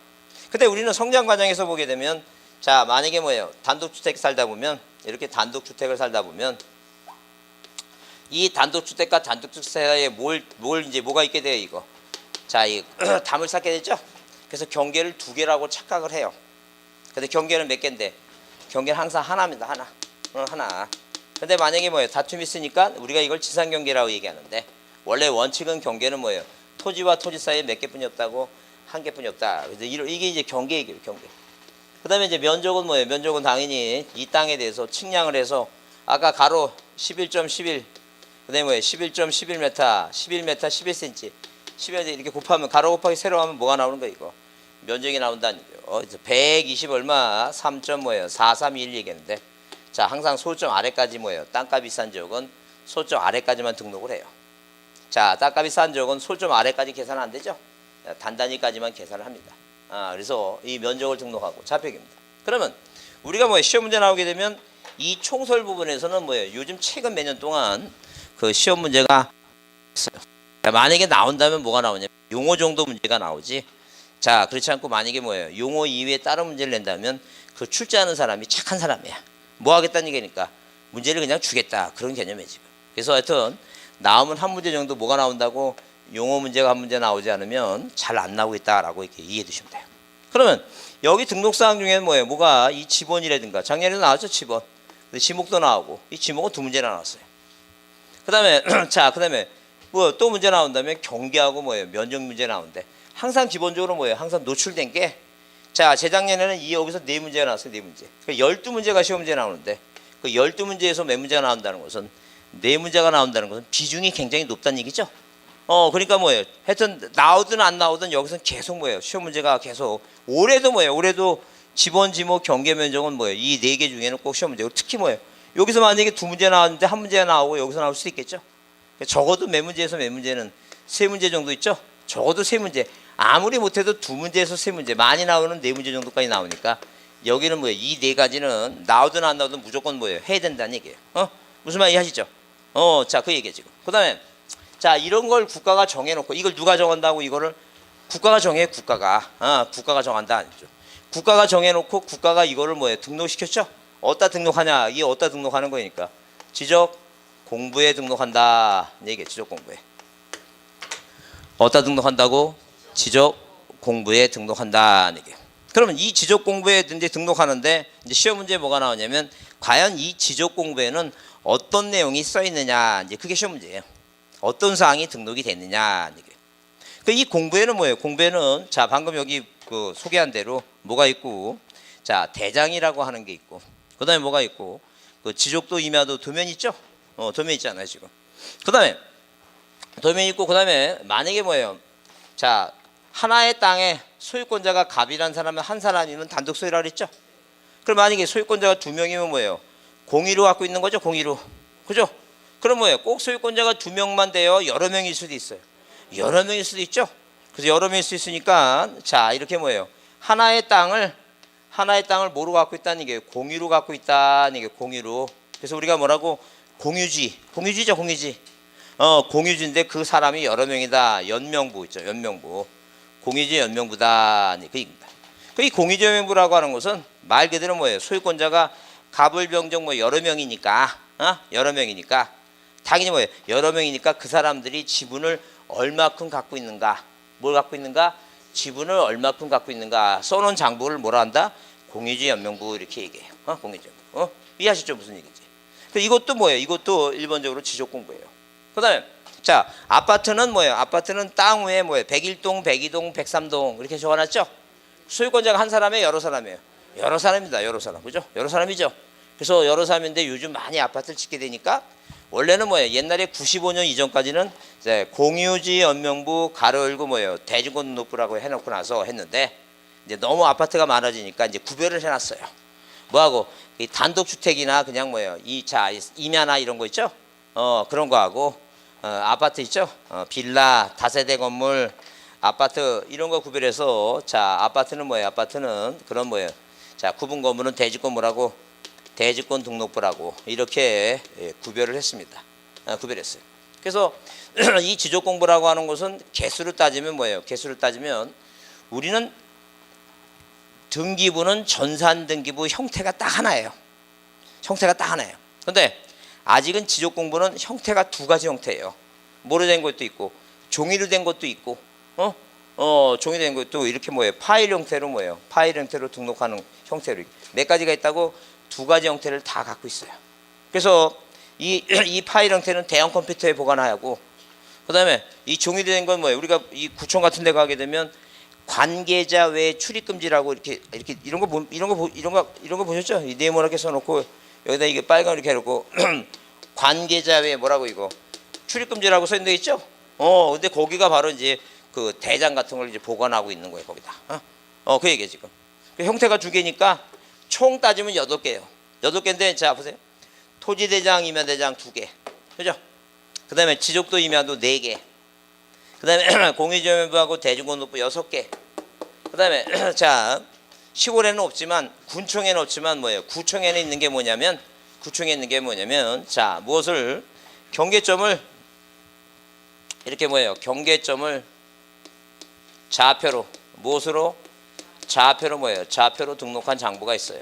근데 우리는 성장 과정에서 보게 되면 자 만약에 뭐예요? 단독주택 살다 보면 이렇게 단독주택을 살다 보면 이 단독주택과 단독주택 사이에 뭐가 있게 돼요 이거? 자 이 담을 쌓게 되죠? 그래서 경계를 2개라고 착각을 해요. 근데 경계는 몇 개인데? 경계는 항상 하나입니다. 하나. 근데 만약에 뭐예요? 다툼이 있으니까 우리가 이걸 지상경계라고 얘기하는데 원래 원칙은 경계는 뭐예요? 토지와 토지 사이에 몇 개뿐이 없다고? 한 개뿐이 없다. 그래서 이게 이제 경계 얘기예요. 경계. 그 다음에 이제 면적은 뭐예요? 면적은 당연히 이 땅에 대해서 측량을 해서 아까 가로 11.11 그 다음에 뭐예요? 11.11m 11m 11cm 11 이렇게 곱하면 가로 곱하기 세로 하면 뭐가 나오는 거예요 이거? 면적이 나온다는 거예요. 120 얼마 3.431 얘기했는데 자 항상 소점 아래까지 뭐예요? 땅값이 싼 지역은 소점 아래까지만 등록을 해요. 자 땅값이 싼 지역은 소점 아래까지 계산 안 되죠? 단단히까지만 계산을 합니다. 그래서 이 면적을 등록하고 좌표기입니다. 그러면 우리가 뭐예요? 시험 문제 나오게 되면 이 총설 부분에서는 뭐예요? 요즘 최근 몇 년 동안 그 시험 문제가 있어요. 만약에 나온다면 뭐가 나오냐면 용어 정도 문제가 나오지. 자 그렇지 않고 만약에 뭐예요? 용어 이외에 다른 문제를 낸다면 그 출제하는 사람이 착한 사람이야. 뭐 하겠다는 얘기니까 문제를 그냥 주겠다. 그런 개념이에요 지금. 그래서 하여튼 나오면 한 문제 정도 뭐가 나온다고 용어 문제가 한 문제 나오지 않으면 잘 안 나오고 있다라고 이렇게 이해해 두시면 돼요. 그러면 여기 등록사항 중에는 뭐예요? 뭐가 이 지번이라든가 작년에도 나왔죠, 지번. 근데 지목도 나오고 이 지목은 두 문제나 나왔어요. 그다음에 자, 그다음에 뭐 또 문제 나온다면 경계하고 뭐예요? 면적 문제 나오는데 항상 기본적으로 뭐예요? 항상 노출된 게 자, 재작년에는 이 여기서 네 문제가 나왔어요. 네 문제. 그러니까 12문제가 시험 문제 나오는데 그 12문제에서 몇 문제가 나온다는 것은 네 문제가 나온다는 것은 비중이 굉장히 높다는 얘기죠. 그러니까 뭐예요? 하여튼 나오든 안 나오든 여기서는 계속 뭐예요? 시험 문제가 계속 올해도 뭐예요? 올해도 지번, 지목, 경계, 면적은 뭐예요? 이 네 개 중에는 꼭 시험 문제고 특히 뭐예요? 여기서 만약에 두 문제 나왔는데 한 문제 나오고 여기서 나올 수도 있겠죠. 적어도 몇 문제에서 몇 문제는 세 문제 정도 있죠. 적어도 세 문제. 아무리 못해도 두 문제에서 세 문제, 많이 나오는 네 문제 정도까지 나오니까 여기는 뭐예요? 이 네 가지는 나오든 안 나오든 무조건 뭐예요? 해야 된다는 얘기예요. 무슨 말 이해하시죠? 자, 그 얘기예요 지금. 그다음에 자, 이런 걸 국가가 정해놓고 이걸 누가 정한다고 이거를 국가가 정해. 국가가 정한다 아니죠. 국가가 정해놓고 국가가 이거를 뭐예요? 등록시켰죠. 어디다 등록하냐? 이게 어디다 등록하는 거니까 지적 공부에 등록한다 얘기해. 지적 공부에 어디다 등록한다고? 지적 공부에 등록한다 얘기해. 그러면 이 지적 공부에 이제 등록하는데 이제 시험 문제에 뭐가 나오냐면 과연 이 지적 공부에는 어떤 내용이 써 있느냐 이제 그게 시험 문제예요. 어떤 사항이 등록이 됐느냐 이게. 이 공부에는 뭐예요? 공부에는 자 방금 여기 그 소개한 대로 뭐가 있고 자 대장이라고 하는 게 있고 그다음에 뭐가 있고 그 지적도 임야도 도면 있죠? 도면 있잖아요 지금. 그다음에 도면 있고 그다음에 만약에 뭐예요? 자 하나의 땅에 소유권자가 갑이라는 사람은 한 사람이면 단독 소유라 그랬죠? 그럼 만약에 소유권자가 두 명이면 뭐예요? 공의로 갖고 있는 거죠, 공의로. 그죠? 그럼 뭐예요? 꼭 소유권자가 두 명만 돼요? 여러 명일 수도 있어요. 여러 명일 수도 있죠? 그래서 여러 명일 수 있으니까 자, 이렇게 뭐예요? 하나의 땅을 뭐로 갖고 있다는 게 공유로 갖고 있다는 게 공유로. 그래서 우리가 뭐라고? 공유지죠, 공유지. 공유지인데 그 사람이 여러 명이다. 연명부 있죠, 연명부. 공유지 연명부다. 그 얘기입니다. 이 공유지 연명부라고 하는 것은 말 그대로 뭐예요? 소유권자가 갑을병정 뭐 여러 명이니까, 여러 명이니까 당연히 뭐예요? 여러 명이니까 그 사람들이 지분을 얼마큼 갖고 있는가? 뭘 갖고 있는가? 지분을 얼마큼 갖고 있는가? 써놓은 장부를 뭐라 한다? 공유지 연명부 이렇게 얘기해요. 공유지 연명부. 이해하시죠? 무슨 얘기인지. 이것도 뭐예요? 이것도 일반적으로 지적 공부예요. 그다음에 자 아파트는 뭐예요? 아파트는 땅 위에 뭐예요? 101동, 102동, 103동 이렇게 적어놨죠? 소유권자가 한 사람이에요? 여러 사람이에요? 여러 사람입니다. 여러 사람. 그죠? 여러 사람이죠. 그래서 여러 사람인데 요즘 많이 아파트를 짓게 되니까 원래는 뭐예요? 옛날에 95년 이전까지는 이제 공유지 연명부 가로 열고 뭐예요? 대지권등록부라고 해놓고 나서 했는데 이제 너무 아파트가 많아지니까 이제 구별을 해놨어요. 뭐하고 이 단독주택이나 그냥 뭐예요? 임야나 이런 거 있죠? 그런 거 하고 아파트 있죠? 빌라, 다세대 건물, 아파트 이런 거 구별해서 자 아파트는 뭐예요? 아파트는 그런 뭐예요? 자 구분 건물은 대지권부라고 대지권 등록부라고 이렇게 구별을 했습니다. 구별했어요. 그래서 이 지적 공부라고 하는 것은 개수를 따지면 뭐예요? 개수를 따지면 우리는 등기부는 전산 등기부 형태가 딱 하나예요. 형태가 딱 하나예요. 근데 아직은 지적 공부는 형태가 두 가지 형태예요. 뭐로 된 것도 있고 종이로 된 것도 있고 종이로 된 것도 이렇게 뭐예요? 파일 형태로 뭐예요? 파일 형태로 등록하는 형태로 몇 가지가 있다고 두 가지 형태를 다 갖고 있어요. 그래서 이 파일 형태는 대형 컴퓨터에 보관하고 그다음에 이 종이로 된 건 뭐예요? 우리가 이 구청 같은 데 가게 되면 관계자 외 출입 금지라고 이렇게 이런 거 보셨죠? 이 네모나게 써놓고 여기다 이게 빨간 이렇게 해놓고 관계자 외 뭐라고 이거 출입 금지라고 써 있는 데 있죠? 근데 거기가 바로 이제 그 대장 같은 걸 이제 보관하고 있는 거예요, 거기다. 그 얘기예요 지금. 그 형태가 두 개니까 총 따지면 8개예요. 8개인데 자 보세요. 토지대장, 임야대장 2개, 그죠? 그다음에 지적도 임야도 4개. 그다음에 공유지연명부하고 대지권등록부 6개. 그다음에 자 시골에는 없지만 군청에는 없지만 뭐예요? 구청에는 있는 게 뭐냐면 자 무엇을 경계점을 이렇게 뭐예요? 경계점을 좌표로 무엇으로? 좌표로 뭐예요? 좌표로 등록한 장부가 있어요.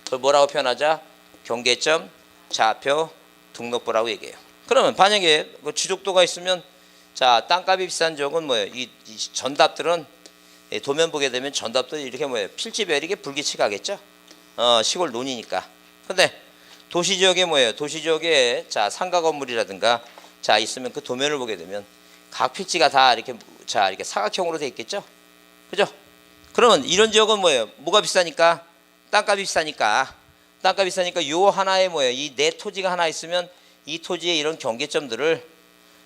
그걸 뭐라고 표현하자? 경계점 좌표 등록부라고 얘기해요. 그러면 만약에 지적도가 있으면 자, 땅값이 비싼 지역은 뭐예요? 이 전답들은 도면 보게 되면 전답들이 이렇게 뭐예요? 필지별이 이게 불규칙하겠죠? 시골 논이니까. 근데 도시 지역에 뭐예요? 도시 지역에 자, 상가 건물이라든가 자, 있으면 그 도면을 보게 되면 각 필지가 다 이렇게 자, 이렇게 사각형으로 돼 있겠죠? 그죠? 그러면 이런 지역은 뭐예요? 뭐가 비싸니까? 땅값이 비싸니까. 땅값이 비싸니까 요 하나에 뭐예요? 이 내 토지가 하나 있으면 이 토지의 이런 경계점들을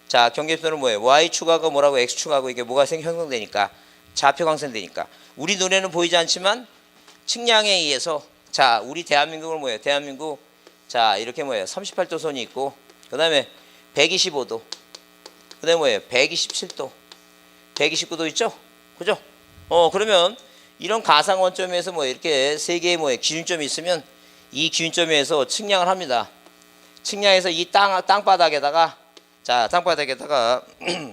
자, 경계점은 뭐예요? Y축하고 뭐라고 X축하고 이게 뭐가 형성되니까 좌표가 형성되니까 우리 눈에는 보이지 않지만 측량에 의해서 자, 우리 대한민국은 뭐예요? 대한민국 자, 이렇게 뭐예요? 38도 선이 있고 그다음에 125도 그다음에 뭐예요? 127도 129도 있죠? 그죠? 그러면 이런 가상 원점에서 뭐 이렇게 세 개의 뭐예요? 기준점이 있으면 이 기준점에서 측량을 합니다. 측량해서 이 땅바닥에다가 자, 땅바닥에다가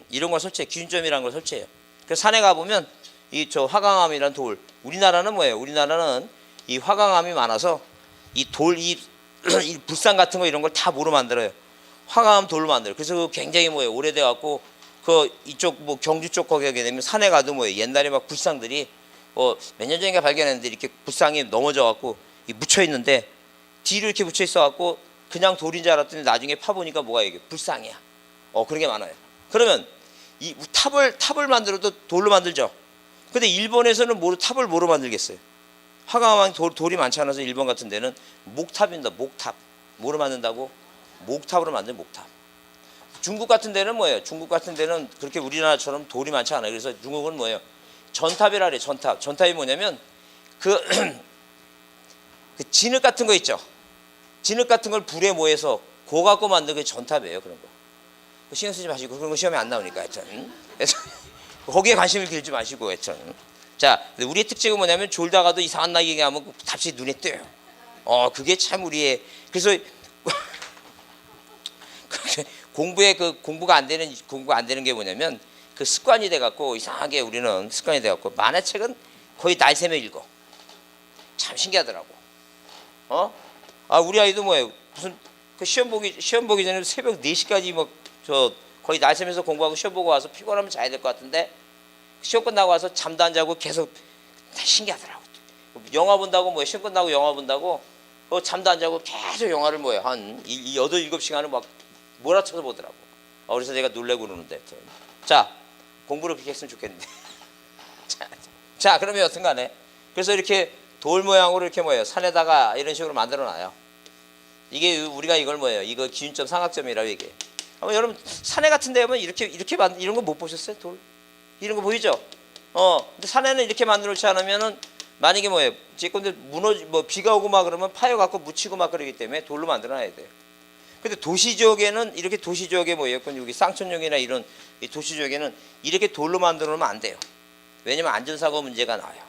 이런 걸 설치해. 기준점이라는 걸 설치해요. 그래서 산에 가보면 이 저 화강암이란 돌. 우리나라는 뭐예요? 우리나라는 이 화강암이 많아서 이 돌, 이 불상 같은 거 이런 걸 다 뭐로 만들어요? 화강암 돌로 만들어요. 그래서 그 굉장히 뭐예요? 오래돼 갖고 그 이쪽 뭐 경주 쪽 거기 가게 되면 산에 가도 뭐예요? 옛날에 막 불상들이 몇 년 전인가 발견했는데 이렇게 불상이 넘어져 갖고 묻혀 있는데 뒤로 이렇게 묻혀 있어 갖고 그냥 돌인 줄 알았더니 나중에 파보니까 뭐가 이게 불상이야. 그런 게 많아요. 그러면 이 탑을 만들어도 돌로 만들죠. 근데 일본에서는 탑을 뭐로 만들겠어요? 화강암 돌이 많지 않아서 일본 같은 데는 목탑입니다. 목탑. 뭐로 만든다고? 목탑으로 만든 목탑. 중국 같은 데는 뭐예요? 중국 같은 데는 그렇게 우리나라처럼 돌이 많지 않아요. 그래서 중국은 뭐예요? 전탑이라 그래요. 전탑. 전탑이 뭐냐면 그 진흙 같은 거 있죠. 진흙 같은 걸 불에 모여서 고 갖고 만든 게 전탑이에요. 그런 거. 신경 쓰지 마시고 그런 거 시험에 안 나오니까 하여튼. 거기에 관심을 길지 마시고 하여튼. 자, 우리의 특징은 뭐냐면 졸다가도 이상한 날 얘기하면 답시 눈에 띄어요. 그게 참 우리의 그래서 공부가 안 되는 게 뭐냐면 그 습관이 돼 갖고 이상하게 우리는 습관이 돼 갖고 만화책은 거의 날 새며 읽어. 참 신기하더라고. 우리 아이도 뭐예요? 무슨 그 시험 보기 전에 새벽 4시까지 뭐 거의 날 새면서 공부하고 시험 보고 와서 피곤하면 자야 될 것 같은데 시험 끝나고 와서 잠도 안 자고 계속 신기하더라고. 영화 본다고 뭐예요? 시험 끝나고 영화 본다고 잠도 안 자고 계속 영화를 뭐예요? 한 8, 7시간을 막 몰아쳐서 보더라고. 그래서 내가 놀래고 그러는데. 자, 공부를 그렇게 했으면 좋겠는데. 자, 그러면 여튼 간에 그래서 이렇게 돌 모양으로 이렇게 뭐예요? 산에다가 이런 식으로 만들어 놔요. 이게 우리가 이걸 뭐예요? 이거 기준점 삼각점이라고 얘기해요. 여러분 산에 같은 데 보면 이렇게 이런 거 못 보셨어요? 돌 이런 거 보이죠? 근데 산에는 이렇게 만들어 놓지 않으면은 만약에 뭐예요? 제건데 비가 오고 막 그러면 파여 갖고 묻히고 막 그러기 때문에 돌로 만들어 놔야 돼요. 근데 도시 지역에는 이렇게 도시 지역에 뭐 예컨 여기 쌍천역이나 이런 이 도시 지역에는 이렇게 돌로 만들어 놓으면 안 돼요. 왜냐면 안전사고 문제가 나와요.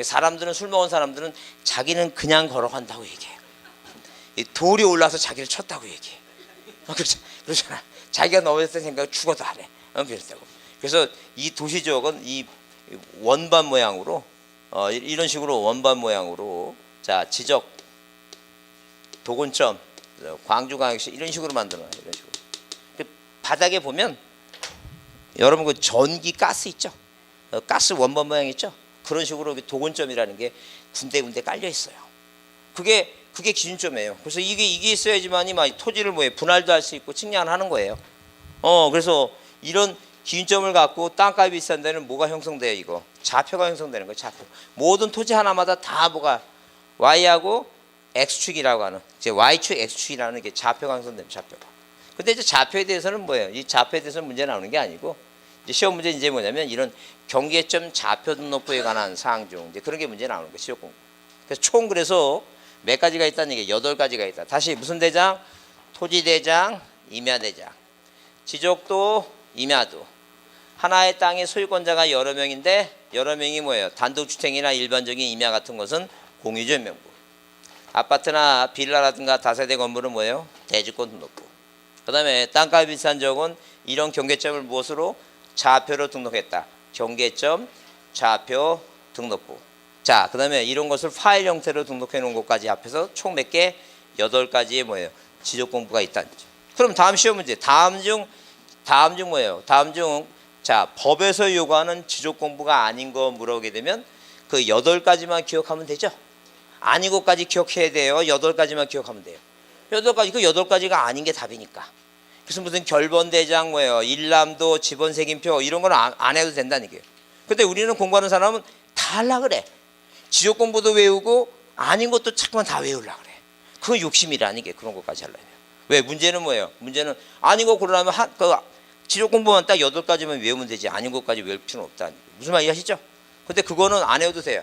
사람들은 술 먹은 사람들은 자기는 그냥 걸어간다고 얘기해요. 이 돌이 올라서 자기를 쳤다고 얘기해. 그렇잖아. 자기가 넘어졌을 생각 죽어도 안 해. 그랬다고. 그래서 이 도시 지역은 이 원반 모양으로 이런 식으로 원반 모양으로 자 지적 도건점 광주광역시 이런 식으로 만들어요. 이런 식으로. 그 바닥에 보면 여러분 그 전기 가스 있죠? 가스 원반 모양 있죠? 그런 식으로 도건점이라는 게 군데군데 깔려 있어요. 그게 기준점이에요. 그래서 이게 있어야지만이 막 토지를 뭐 분할도 할 수 있고 측량을 하는 거예요. 그래서 이런 기준점을 갖고 땅값이 비싼 데는 뭐가 형성돼요? 이거 좌표가 형성되는 거예요. 좌표. 모든 토지 하나마다 다 뭐가 Y하고 X축이라고 하는 이제 Y축, X축이라는 게 좌표가 형성됩니다. 좌표가. 근데 이제 좌표에 대해서는 뭐예요? 이 좌표에 대해서는 문제 나오는 게 아니고 이제 시험 문제 이제 뭐냐면 이런 경계점 좌표 등록부에 관한 사항 중 이제 그런 게 문제 나오는 거예요. 시험 공부. 그래서 총 그래서 몇 가지가 있다는 얘기예요. 8가지가 있다. 다시 무슨 대장? 토지대장, 임야대장. 지적도, 임야도. 하나의 땅의 소유권자가 여러 명인데 여러 명이 뭐예요? 단독주택이나 일반적인 임야 같은 것은 공유주의 명부. 아파트나 빌라라든가 다세대 건물은 뭐예요? 대지권 등록부. 그 다음에 땅값이 비싼 적은 이런 경계점을 무엇으로? 좌표로 등록했다. 경계점, 좌표, 등록부. 자, 그 다음에 이런 것을 파일 형태로 등록해 놓은 것까지 합해서 총 몇 개? 8가지의 뭐예요? 지적 공부가 있다는 거죠. 그럼 다음 시험 문제. 다음 중 다음 중 뭐예요? 다음 중 자, 법에서 요구하는 지적 공부가 아닌 거 물어보게 되면 그 8가지만 기억하면 되죠? 아닌 것까지 기억해야 돼요. 8가지만 기억하면 돼요. 8가지, 그 8가지가 아닌 게 답이니까. 그래서 무슨 결번대장 뭐예요? 일람도, 지번색임표 이런 건 안 해도 된다는 얘기예요. 근데 우리는 공부하는 사람은 다 하려고 그래. 지적 공부도 외우고 아닌 것도 자꾸만 다 외우려고 그래. 그건 욕심이라는 게 그런 것까지 하려면. 왜? 문제는 뭐예요? 문제는 아닌 거 고르려면 지적 공부만 딱 8가지만 외우면 되지 아닌 것까지 외울 필요는 없다는 얘기예요. 무슨 말인지 아시죠? 근데 그거는 안 해도 돼요.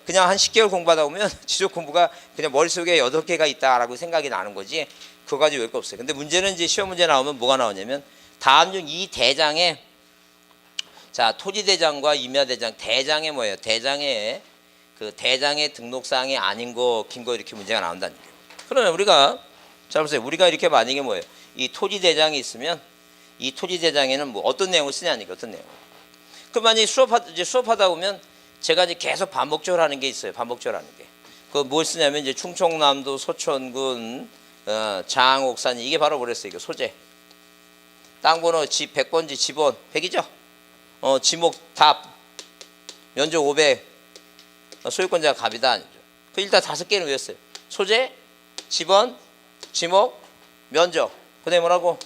그냥 한 10개월 공부하다 보면 지적 공부가 그냥 머릿속에 8개가 있다라고 생각이 나는 거지 그거까지 외울 거 없어요. 근데 문제는 이제 시험 문제 나오면 뭐가 나오냐면 다음 중 이 대장에 자 토지대장과 임야대장 대장에 뭐예요? 대장에 그 대장의 등록사항이 아닌 거 긴 거 이렇게 문제가 나온다는 얘기예요. 그러면 우리가 잘 보세요. 우리가 이렇게 만약에 뭐예요? 이 토지대장이 있으면 이 토지대장에는 뭐 어떤 내용을 쓰냐는 게 어떤 내용. 그 만약에 수업하다 보면 제가 이제 계속 반복적으로 하는 게 있어요. 반복적으로 하는 게. 그 뭘 쓰냐면 이제 충청남도 소천군 장옥산 이게 바로 뭐랬어요? 이거 소재. 땅번호 집 100번지 지번 100이죠? 지목 답 면적 500 소유권자가 갑이다 아니죠. 그 일단 5개는 외웠어요. 소재, 지번, 지목, 면적. 그다음에 뭐라고?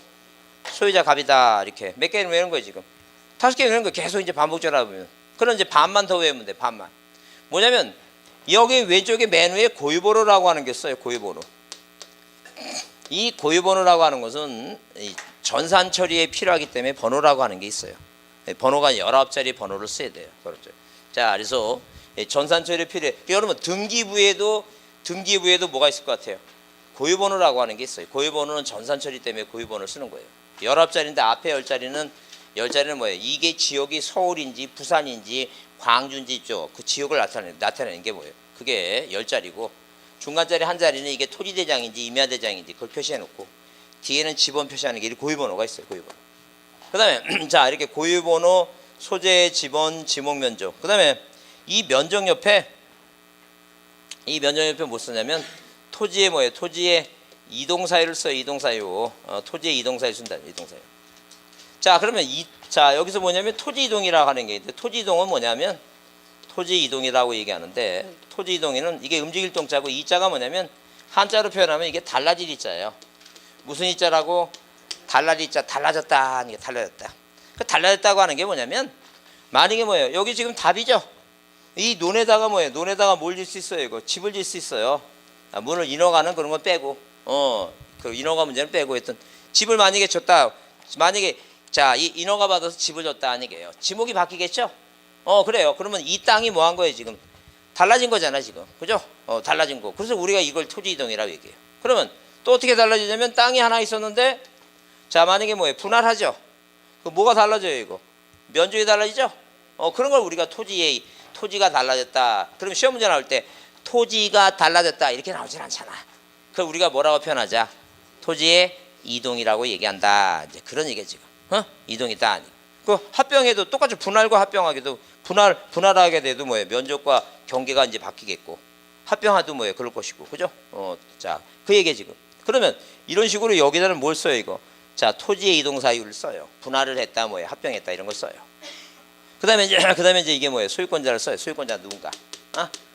소유자 갑이다 이렇게 몇 개는 외우는 거예요 지금. 5개 외우는 거 계속 이제 반복적으로 하다 보면. 그럼 이제 반만 더 외우면 돼. 반만. 뭐냐면 여기 왼쪽에 맨 위에 고유번호라고 하는 게 있어요. 고유번호. 이 고유번호라고 하는 것은 이 전산 처리에 필요하기 때문에 번호라고 하는 게 있어요. 번호가 19자리 번호를 써야 돼요. 그렇죠. 자, 그래서 전산 처리에 필요해. 여러분 등기부에도 뭐가 있을 것 같아요? 고유번호라고 하는 게 있어요. 고유번호는 전산 처리 때문에 고유번호를 쓰는 거예요. 19자리인데 앞에 10자리는 뭐예요? 이게 지역이 서울인지 부산인지 광주인지 있죠. 그 지역을 나타내는 게 뭐예요? 그게 10자리고 중간자리 한 자리는 이게 토지대장인지 임야대장인지 그걸 표시해 놓고 뒤에는 지번 표시하는 게 고유번호가 있어요. 고유번호. 그 다음에 자 이렇게 고유번호, 소재, 지번, 지목, 면적. 그 다음에 이 면적 옆에 뭐 쓰냐면 토지에 뭐예요? 토지에 이동사유를 써요. 이동사유. 토지에 이동사유 쓴다. 이동사유. 자 그러면 자 여기서 뭐냐면 토지 이동이라고 하는 게 있는데 토지 이동은 뭐냐면 토지 이동이라고 얘기하는데 토지 이동에는 이게 움직일 동자고 이자가 뭐냐면 한자로 표현하면 이게 달라질 이자예요. 무슨 이자라고? 달라질 이자. 달라졌다. 이게 달라졌다. 그 달라졌다고 하는 게 뭐냐면 만약에 뭐예요? 여기 지금 답이죠. 이 논에다가 뭐예요? 논에다가 뭘 질 수 있어요? 이거 집을 질 수 있어요. 문을 인허가는 그런 건 빼고 그 인허가 문제는 빼고 했던 집을 만약에 줬다. 만약에 자, 이 인허가 받아서 집을 줬다 아니게요. 지목이 바뀌겠죠? 그래요. 그러면 이 땅이 뭐 한 거예요, 지금? 달라진 거잖아, 지금. 그죠? 달라진 거. 그래서 우리가 이걸 토지 이동이라고 얘기해요. 그러면 또 어떻게 달라지냐면 땅이 하나 있었는데 자, 만약에 뭐예요? 분할하죠. 그 뭐가 달라져요, 이거? 면적이 달라지죠? 그런 걸 우리가 토지가 달라졌다. 그럼 시험 문제 나올 때 토지가 달라졌다 이렇게 나오진 않잖아. 그걸 우리가 뭐라고 표현하자? 토지의 이동이라고 얘기한다. 이제 그런 얘기야, 지금. 이동이다. 그 합병해도 똑같이 분할과 합병하게도 분할하게 돼도 뭐예요? 면적과 경계가 이제 바뀌겠고 합병하도 뭐예요? 그럴 것이고 그죠? 자, 그 얘기야 지금. 그러면 이런 식으로 여기다는 뭘 써요 이거? 자, 토지의 이동 사유를 써요. 분할을 했다 뭐예요? 합병했다 이런 걸 써요. 그다음에 이제 이게 뭐예요? 소유권자를 써요. 소유권자 누군가?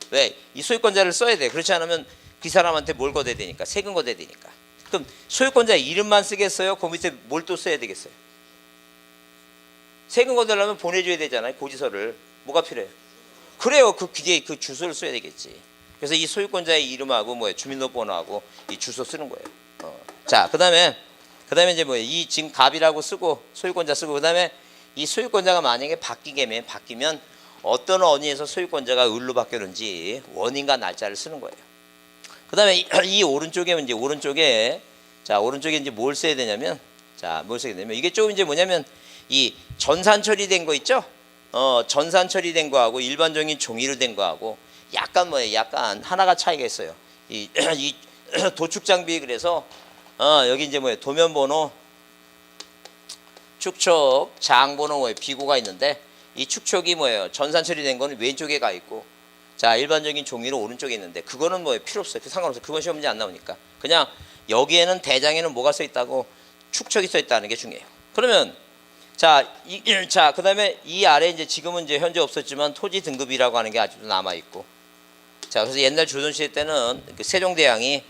왜? 이 소유권자를 써야 돼. 그렇지 않으면 그 사람한테 뭘 거둬야 되니까 세금 거둬야 되니까. 그럼 소유권자 이름만 쓰겠어요? 그 밑에 뭘 또 써야 되겠어요? 세금 거두려면 보내줘야 되잖아요. 고지서를. 뭐가 필요해요? 그래요. 그 뒤에 그 주소를 써야 되겠지. 그래서 이 소유권자의 이름하고 뭐예요? 주민등록번호하고 이 주소 쓰는 거예요. 자, 그다음에 이제 뭐예요? 이 지금 갑이라고 쓰고 소유권자 쓰고 그다음에 이 소유권자가 만약에 바뀌면 어떤 원인에서 소유권자가 을로 바뀌었는지 원인과 날짜를 쓰는 거예요. 그다음에 이 오른쪽에 이제 뭘 써야 되냐면 이게 조금 이제 뭐냐면 이 전산 처리된 거 있죠? 전산 처리된 거하고 일반적인 종이로 된 거하고 약간 뭐예요? 약간 하나가 차이가 있어요. 이 도축 장비 그래서 여기 이제 뭐예요? 도면 번호, 축척, 장 번호 뭐예요? 비고가 있는데 이 축척이 뭐예요? 전산 처리된 거는 왼쪽에 가 있고 자, 일반적인 종이로 오른쪽에 있는데 그거는 뭐예요? 필요 없어요. 그 상관없어요. 그건 시험 문제 안 나오니까. 그냥 여기에는 대장에는 뭐가 써 있다고 축척이 써 있다는 게 중요해요. 그러면 자, 그다음에 이 아래 이제 지금은 이제 현재 없었지만 토지 등급이라고 하는 게 아직도 남아 있고. 자, 그래서 옛날 조선시대 때는 그 세종대왕이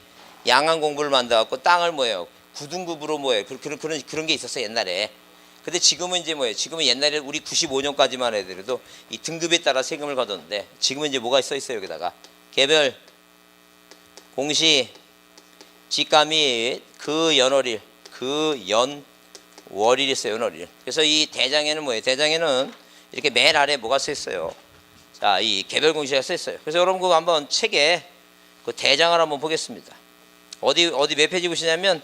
양안 공부를 만들어갖고 땅을 뭐예요? 9등급으로 뭐예요? 그런 게 있었어요 옛날에. 근데 지금은 이제 뭐예요? 지금은 옛날에 우리 95년까지만 해도 이 등급에 따라 세금을 걷었는데 지금은 이제 뭐가 써 있어요 여기다가 개별 공시 지가 및 그 연월일 그 연월일 있어요 연월일. 그래서 이 대장에는 뭐예요? 대장에는 이렇게 맨 아래 뭐가 써 있어요? 자, 이 개별 공시가 써 있어요. 그래서 여러분 그거 한번 책에 그 대장을 한번 보겠습니다. 어디 몇 페이지 보시냐면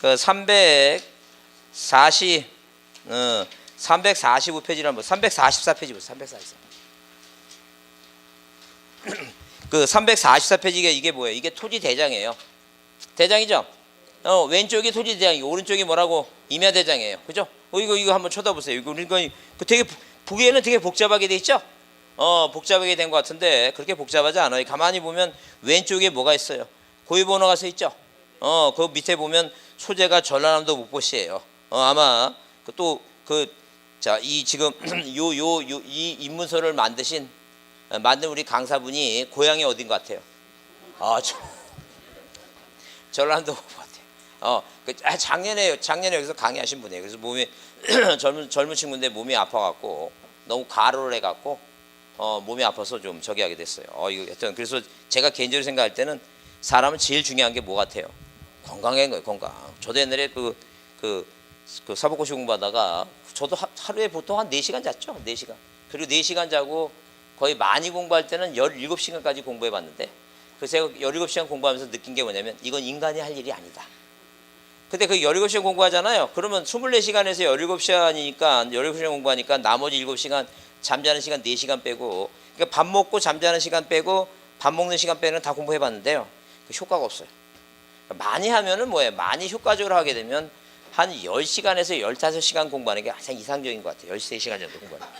그 345페이지를 한번 344페이지 보세요. 344. 그 344페이지가 이게 뭐예요? 이게 토지 대장이에요. 대장이죠? 왼쪽이 토지 대장이고 오른쪽이 뭐라고? 임야 대장이에요. 그죠? 이거 한번 쳐다보세요. 이거 되게 보기에는 되게 복잡하게 돼 있죠? 복잡하게 된 것 같은데 그렇게 복잡하지 않아요. 가만히 보면 왼쪽에 뭐가 있어요? 고유번호가 써 있죠? 그 밑에 보면 소재가 전라남도 목포시예요. 아마 이 지금 이 입문서를 만든 우리 강사분이 고향이 어딘 것 같아요? 전라남도 목포 같아요. 작년에 여기서 강의하신 분이에요. 그래서 몸이 젊은 친구인데 몸이 아파갖고 너무 과로를 해갖고 몸이 아파서 좀 저기 하게 됐어요. 이거 하여튼 그래서 제가 개인적으로 생각할 때는 사람은 제일 중요한 게 뭐 같아요? 건강인 거예요, 건강. 저도 옛날에 그 사법고시 공부하다가 저도 하루에 보통 한 4시간 잤죠. 4시간. 그리고 4시간 자고 거의 많이 공부할 때는 17시간까지 공부해 봤는데 그래서 제가 17시간 공부하면서 느낀 게 뭐냐면 이건 인간이 할 일이 아니다. 근데 그 17시간 공부하잖아요. 그러면 24시간에서 17시간 공부하니까 나머지 7시간 잠자는 시간 4시간 빼고 그러니까 밥 먹고 잠자는 시간 빼고 밥 먹는 시간 빼는 다 공부해 봤는데요. 그 효과가 없어요. 많이 하면은 뭐예요? 많이 효과적으로 하게 되면 한 10시간에서 15시간 공부하는 게 가장 이상적인 것 같아요. 13시간 정도 공부하는 게.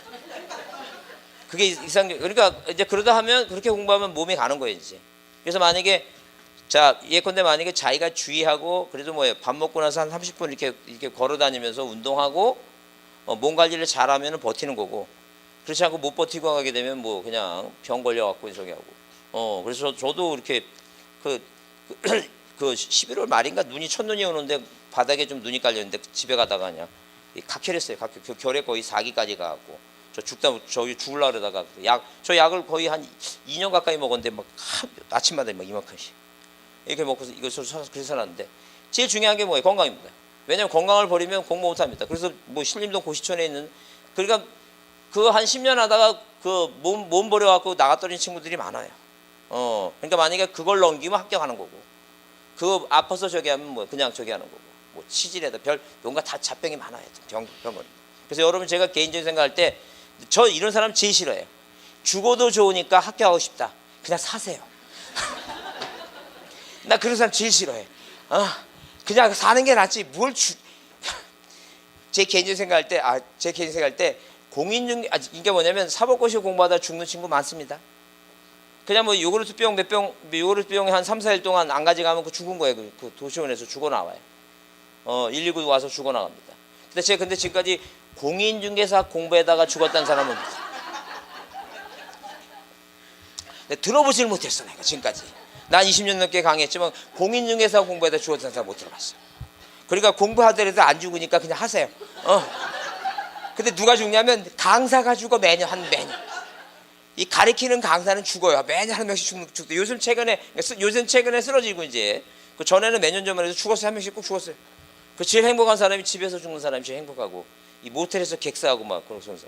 그게 이상적. 그러니까 이제 그러다 하면 그렇게 공부하면 몸이 가는 거예요, 이제. 그래서 만약에 예컨대 만약에 자기가 주의하고 그래도 뭐예요? 밥 먹고 나서 한 30분 이렇게 걸어 다니면서 운동하고 몸 관리를 잘하면 버티는 거고 그렇지 않고 못 버티고 가게 되면 뭐 그냥 병 걸려 갖고 저기 하고. 그래서 저도 이렇게 그 11월 말인가 첫눈이 오는데 바닥에 좀 눈이 깔려 있는데 집에 가다가 그냥 각혈했어요. 그 결에 거의 4기까지 가갖고 저기 죽을라 그러다가 저 약을 거의 한 2년 가까이 먹었는데 막 아침마다 막 이만큼씩 이렇게 먹고서 이것을 사서 그래서 살았는데 제일 중요한 게 뭐예요? 건강입니다. 왜냐하면 건강을 버리면 공부 못합니다. 그래서 뭐 신림동 고시촌에 있는 그러니까 그 한 10년 하다가 그 몸 버려갖고 나갔더니 친구들이 많아요. 그러니까 만약에 그걸 넘기면 합격하는 거고 그거 아파서 저기 하면 뭐 그냥 저기 하는 거고 뭐 치질에다 뭔가 다 잡병이 많아요. 병원. 그래서 여러분 제가 개인적으로 생각할 때 저 이런 사람 제일 싫어해요. 죽어도 좋으니까 합격하고 싶다. 그냥 사세요. 나 그런 사람 제일 싫어해. 그냥 사는 게 낫지 제 개인적으로 생각할 때 공인중개 이게 뭐냐면 사법고시 공부하다 죽는 친구 많습니다. 그냥 뭐 요구르트병 한 3, 4일 동안 안 가져가면 그 죽은 거예요. 그 도시원에서 죽어 나와요. 119 와서 죽어 나갑니다. 근데 지금까지 공인중개사 공부에다가 죽었다는 사람은 들어보질 못했어 내가 지금까지. 난 20년 넘게 강의했지만 공인중개사 공부에다 죽었다는 사람 못 들어봤어. 그러니까 공부하더라도 안 죽으니까 그냥 하세요. 근데 누가 죽냐면 강사가 죽어 매년. 이 가리키는 강사는 죽어요. 매년 한 명씩 죽대. 요즘 최근에 쓰러지고 이제 그 전에는 몇 년 전만 해도 죽었어요. 한 명씩 꼭 죽었어요. 그 제일 행복한 사람이 집에서 죽는 사람이 제일 행복하고 이 모텔에서 객사하고 막 그런 사람.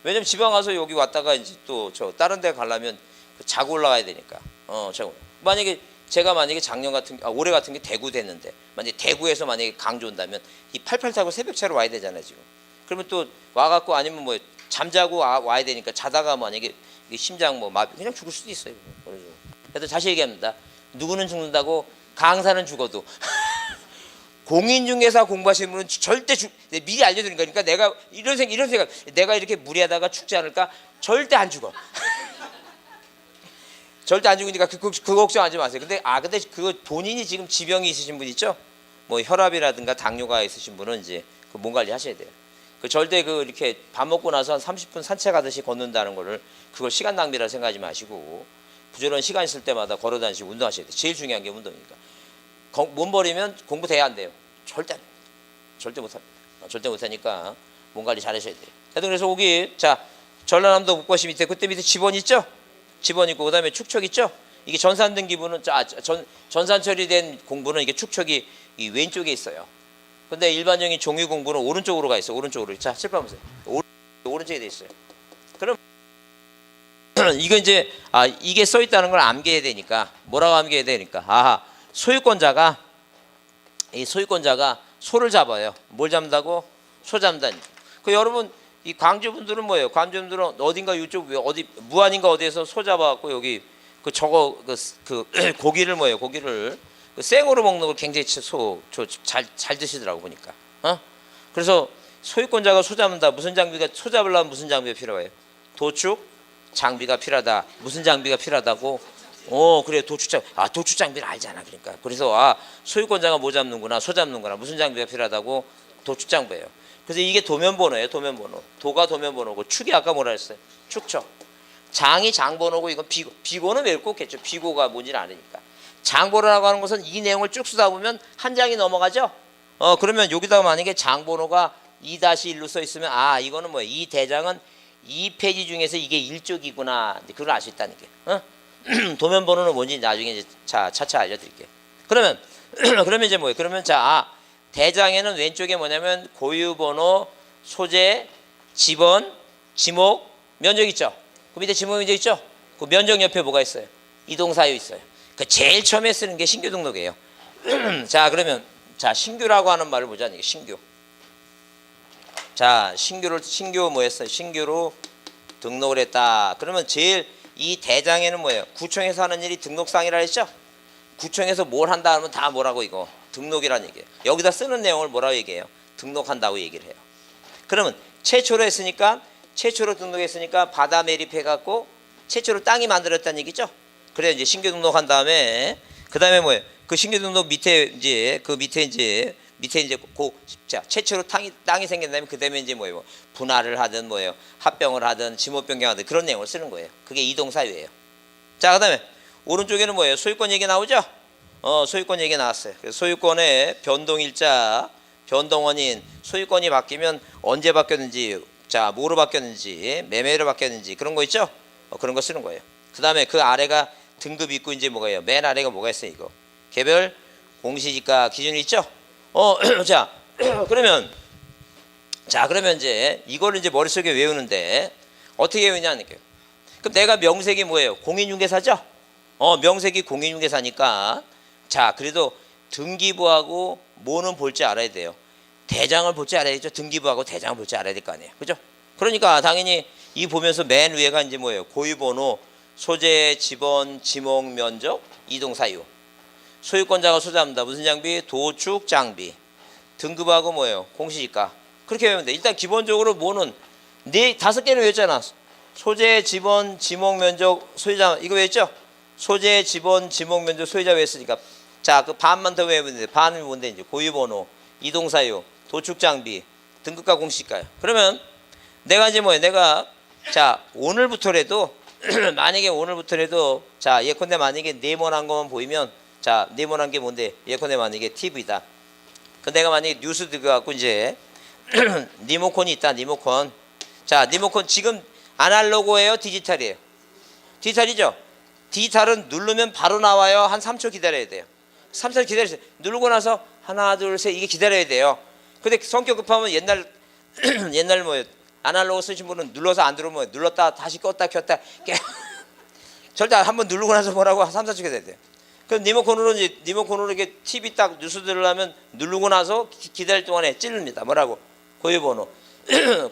왜냐면 지방 가서 여기 왔다가 이제 또 다른 데 가려면 자고 올라가야 되니까. 자고. 제가 작년 올해 같은 게 대구 됐는데 만약에 대구에서 만약에 강주 온다면 이 88 타고 새벽차로 와야 되잖아요 지금. 그러면 또 와갖고 아니면 뭐 잠자고 와야 되니까 자다가 만약에 심장 뭐 마비 그냥 죽을 수도 있어요. 그래서 다시 얘기합니다. 누구는 죽는다고 강사는 죽어도 공인중개사 공부하시는 분은 절대 미리 알려드린 거니까 내가 이런 생각 내가 이렇게 무리하다가 죽지 않을까 절대 안 죽어. 절대 안 죽으니까 그 걱정하지 마세요. 근데 그 본인이 지금 지병이 있으신 분 있죠? 뭐 혈압이라든가 당뇨가 있으신 분은 이제 그 몸 관리 하셔야 돼요. 그 절대 그 이렇게 밥 먹고 나서 한 30분 산책하듯이 걷는다는 거를 그걸 시간 낭비라 생각하지 마시고 부지런한 시간 있을 때마다 걸어 다니시고 운동하셔야 돼요. 제일 중요한 게 운동이니까. 몸 버리면 공부 돼야 안 돼요. 절대 안 돼요. 절대 못합니다. 절대 못하니까 몸 관리 잘 하셔야 돼요. 하여튼 그래서 거기 자 전라남도 북거시 밑에 그때 밑에 지번 있죠? 지번 있고 그다음에 축척 있죠? 이게 전산 등기부는 전산 처리된 공부는 이게 축척이 이 왼쪽에 있어요. 근데 일반적인 종이 공부는 오른쪽으로 가 있어요. 오른쪽으로. 자, 칠판 보세요. 오른쪽에 돼 있어요. 그럼 이거 이제 이게 써 있다는 걸 암기해야 되니까 뭐라고 암기해야 되니까 소유권자가 소를 잡아요. 뭘 잡는다고? 소 잡는다니. 그 여러분 이 광주 분들은 뭐예요? 광주 분들은 어딘가 이쪽 어디 무안인가 어디에서 소 잡아갖고 여기 그 저거 그 고기를 뭐예요? 고기를 그 생으로 먹는 걸 굉장히 잘 드시더라고 보니까. 그래서 소유권자가 소 잡는다. 무슨 장비가 소 잡으려면 무슨 장비가 필요해요? 도축 장비가 필요하다. 무슨 장비가 필요하다고? 그래 도축 장비를 알잖아. 그러니까 그래서 소유권자가 뭐 잡는구나, 소 잡는구나. 무슨 장비가 필요하다고? 도축 장비예요. 그래서 이게 도면번호예요. 도면번호. 도가 도면번호고 축이 아까 뭐라 했어요? 축척. 장이 장번호고 이건 비고는 외울 거 없겠죠. 비고가 뭔지는 아니니까. 장번호라고 하는 것은 이 내용을 쭉 쓰다 보면 한 장이 넘어가죠. 그러면 여기다가 만약에 장번호가 2-1로 써 있으면 이거는 뭐예요? 이 대장은 이 페이지 중에서 이게 1쪽이구나. 그걸 알 수 있다는 게. 도면번호는 뭔지 나중에 이제 차차 알려드릴게요. 그러면 이제 뭐예요? 그러면 대장에는 왼쪽에 뭐냐면 고유번호, 소재, 지번, 지목, 면적 있죠? 그 밑에 지목 면적 있죠? 그 면적 옆에 뭐가 있어요? 이동사유 있어요. 그 제일 처음에 쓰는 게 신규 등록이에요. 그러면 신규라고 하는 말을 보자니 신규. 신규 뭐였어요? 신규로 등록을 했다. 그러면 제일 이 대장에는 뭐예요? 구청에서 하는 일이 등록상이라 했죠? 구청에서 뭘 한다 하면 다 뭐라고 이거? 등록이라는 얘기예요. 여기다 쓰는 내용을 뭐라고 얘기해요? 등록한다고 얘기를 해요. 그러면 최초로 등록했으니까 받아 매립해갖고 최초로 땅이 만들었다는 얘기죠? 그래 이제 신규 등록한 다음에 그 다음에 뭐예요? 그 신규 등록 밑에 이제 최초로 땅이 생긴다면 그 다음에 이제 뭐예요? 분할을 하든 뭐예요? 합병을 하든 지목 변경하든 그런 내용을 쓰는 거예요. 그게 이동사유예요. 자, 그다음에 오른쪽에는 뭐예요? 소유권 얘기 나오죠? 소유권 얘기 나왔어요. 그래서 소유권의 변동일자, 변동원인, 소유권이 바뀌면 언제 바뀌었는지, 뭐로 바뀌었는지, 매매로 바뀌었는지 그런 거 있죠? 그런 거 쓰는 거예요. 그다음에 그 아래가 등급 있고 이제 뭐가요? 맨 아래가 뭐가 있어요? 이거 개별 공시지가 기준이 있죠? 그러면 이제 이거를 이제 머릿속에 외우는데 어떻게 외우냐는 거예요. 그럼 내가 명색이 뭐예요? 공인중개사죠? 명색이 공인중개사니까 그래도 등기부하고 뭐는 볼 줄 알아야 돼요. 대장을 볼 줄 알아야죠. 등기부하고 대장을 볼 줄 알아야 될 거 아니에요. 그죠? 그러니까 당연히 이 보면서 맨 위에가 이제 뭐예요? 고유번호, 소재, 지번, 지목, 면적, 이동사유. 소유권자가 소지합니다. 무슨 장비? 도축 장비. 등급하고 뭐예요? 공시지가. 그렇게 외우면 돼. 일단 기본적으로 뭐는 5개는 외웠잖아. 소재, 지번, 지목, 면적, 소유자. 이거 외웠죠? 소재, 지번, 지목, 면적, 소유자 외웠으니까 그 반만 더 외우면 돼. 반은 뭔데 이제 고유번호, 이동사유, 도축 장비, 등급과 공시지가요. 그러면 내가 이제 오늘부터라도 만약에 오늘부터라도 예컨대 만약에 네모난 것만 보이면 네모난 게 뭔데? 예컨대 만약에 TV다. 그 내가 만약에 뉴스 들어갖고 이제 리모컨이 있다. 리모컨. 리모컨 지금 아날로그예요? 디지털이에요? 디지털이죠? 디지털은 누르면 바로 나와요? 한 3초 기다려야 돼요. 3초 기다리세요. 누르고 나서 하나, 둘, 셋 이게 기다려야 돼요. 근데 성격 급하면 옛날 뭐예요? 아날로그 쓰신 분은 눌러서 안 들어오면 눌렀다 다시 껐다 켰다 절대 한번 누르고 나서 뭐라고 3, 4초 기다려야 돼요. 그럼 리모컨으로 이렇게 TV 딱 뉴스 들으려면 누르고 나서 기다릴 동안에 찌릅니다. 뭐라고? 고유번호.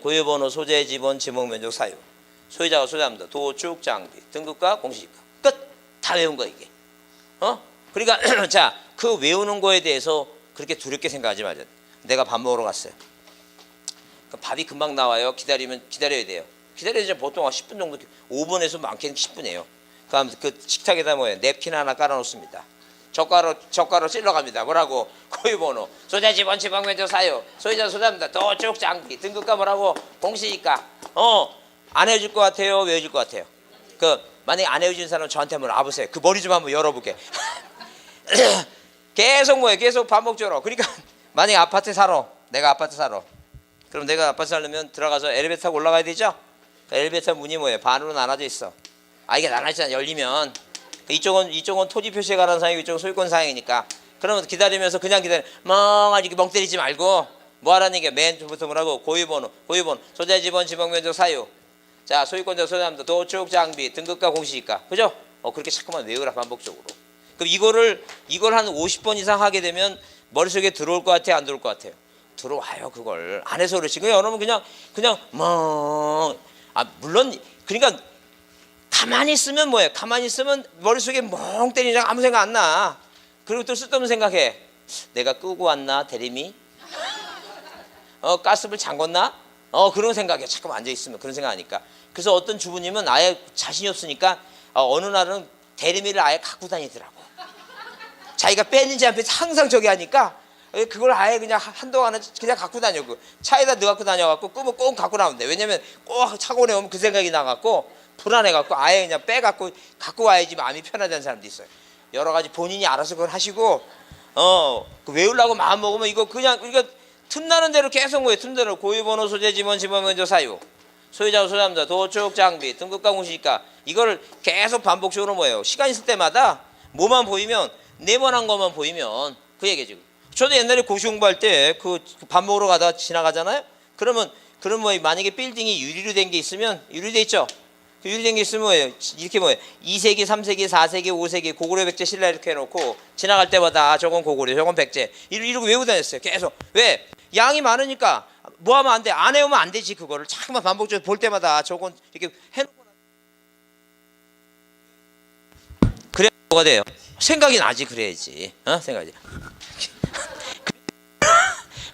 고유번호, 소재, 지번, 지목, 면적, 사유. 소유자가 소유합니다. 도축, 장비, 등급과 공시지가. 끝! 다 외운 거 이게. 그러니까 그 외우는 거에 대해서 그렇게 두렵게 생각하지 말자. 내가 밥 먹으러 갔어요. 밥이 금방 나와요. 기다려야 돼요. 기다려야 보통 10분 정도, 5분에서 많게는 10분이에요. 그럼 그 식탁에다 냅킨 하나 깔아놓습니다. 젓가락 찔러갑니다. 뭐라고? 고유번호 소재 지번 지방면적 사유 소유자 소유자입니다. 도축 장비 등급가 뭐라고? 공시니까 안 해줄 것 같아요? 왜 해줄 것 같아요? 만약에 안 해주신 사람 저한테 한번 와보세요. 그 머리 좀 한번 열어볼게. 계속 계속 반복적으로. 그러니까 만약에 아파트 살아. 내가 아파트 살아. 그럼 내가 아파트 살려면 들어가서 엘리베이터 타고 올라가야 되죠? 그 엘리베이터 문이 반으로 나눠져 있어. 이게 나눠지잖아. 열리면 이쪽은 토지 표시에 관한 사항이고 이쪽은 소유권 사항이니까. 그러면 기다리면서 그냥 멍하니 멍 때리지 말고 뭐 하라는 얘기야. 맨 처음부터 뭐라고? 고유번호 소재 지번 지방면적 사유 자 소유권자 소유자입니다. 도축 장비 등급가 공시지가 그죠? 그렇게 자꾸만 외우라 반복적으로. 그럼 이걸 한 50번 이상 하게 되면 머릿속에 들어올 것 같아요? 안 들어올 것 같아요? 들어와요. 그걸 안 해서 그렇지. 여러분 그냥 물론 그러니까 가만히 있으면 가만히 있으면 머릿속에 멍 때리니까 아무 생각 안 나. 그리고 또 쓸데없는 생각해. 내가 끄고 왔나 대리미? 가스불 잠궜나? 그런 생각에 자꾸 앉아있으면 그런 생각하니까. 그래서 어떤 주부님은 아예 자신이 없으니까 어느 날은 대리미를 아예 갖고 다니더라고. 자기가 뺐는지 안 뺐는지 항상 저기 하니까 그걸 아예 그냥 한동안은 그냥 갖고 다녀. 차에다 넣어갖고 다녀갖고 끄면 꼭 갖고 나오는데. 왜냐면 꼭 차고내 오면 그 생각이 나갖고 불안해갖고 아예 그냥 빼갖고 갖고 와야지 마음이 편하다는 사람도 있어요. 여러 가지 본인이 알아서 그걸 하시고 외우려고 마음 먹으면 이거 틈나는 대로 계속 틈대로 고유번호 소재 지번 지방면적 사유 소유자 소유자입니다. 도축 장비 등급가 공시니까 이거를 계속 반복적으로 시간 있을 때마다 뭐만 보이면 네모난 것만 보이면 그 얘기 지금. 저도 옛날에 고시 공부할 때 밥 먹으러 가다가 지나가잖아요. 그러면 만약에 빌딩이 유리로 된 게 있으면 유리돼 있죠. 그 유리된 게 있으면 이렇게 2세기, 3세기, 4세기, 5세기 고구려 백제 신라 이렇게 해놓고 지나갈 때마다 저건 고구려, 저건 백제 이러고 외우고 다녔어요. 계속. 왜? 양이 많으니까 뭐 하면 안 돼? 안 해오면 안 되지. 그거를 자꾸만 반복적으로 볼 때마다 저건 이렇게 해놓고 그래야 뭐가 돼요? 생각이 나지. 그래야지. 생각이.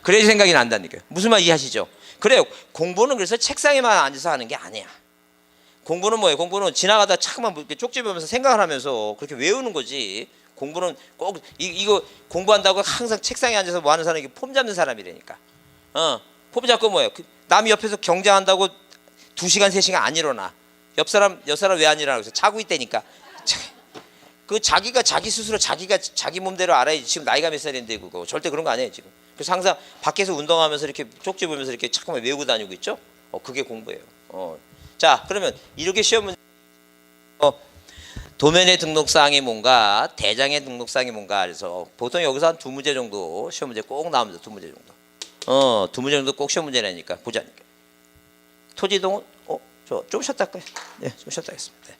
그래야지 생각이 난다니까요. 무슨 말 이해하시죠? 그래요. 공부는 그래서 책상에만 앉아서 하는 게 아니야. 공부는 공부는 지나가다 자꾸만 이렇게 쪽집으면서 생각을 하면서 그렇게 외우는 거지. 공부는 꼭 이거 공부한다고 항상 책상에 앉아서 뭐 하는 사람이 폼 잡는 사람이라니까. 폼 잡고 남이 옆에서 경쟁한다고 2시간 3시간 안 일어나. 옆 사람 왜 안 일어나? 그래서 자고 있다니까. 자기가 자기 스스로 자기 몸대로 알아야지. 지금 나이가 몇 살인데 그거 절대 그런 거 아니에요 지금. 그래서 항상 밖에서 운동하면서 이렇게 쪽집으면서 이렇게 자꾸만 외우고 다니고 있죠. 그게 공부예요. 자, 그러면 이렇게 시험 문제 도면의 등록사항이 뭔가, 대장의 등록사항이 뭔가. 그래서 보통 여기서 한 2문제 정도 시험 문제 꼭 나옵니다. 2문제 정도. 2문제 정도 꼭 시험 문제 내니까 보자니까. 토지동은 좀 쉬었다 할까요? 네, 좀 쉬었다 하겠습니다.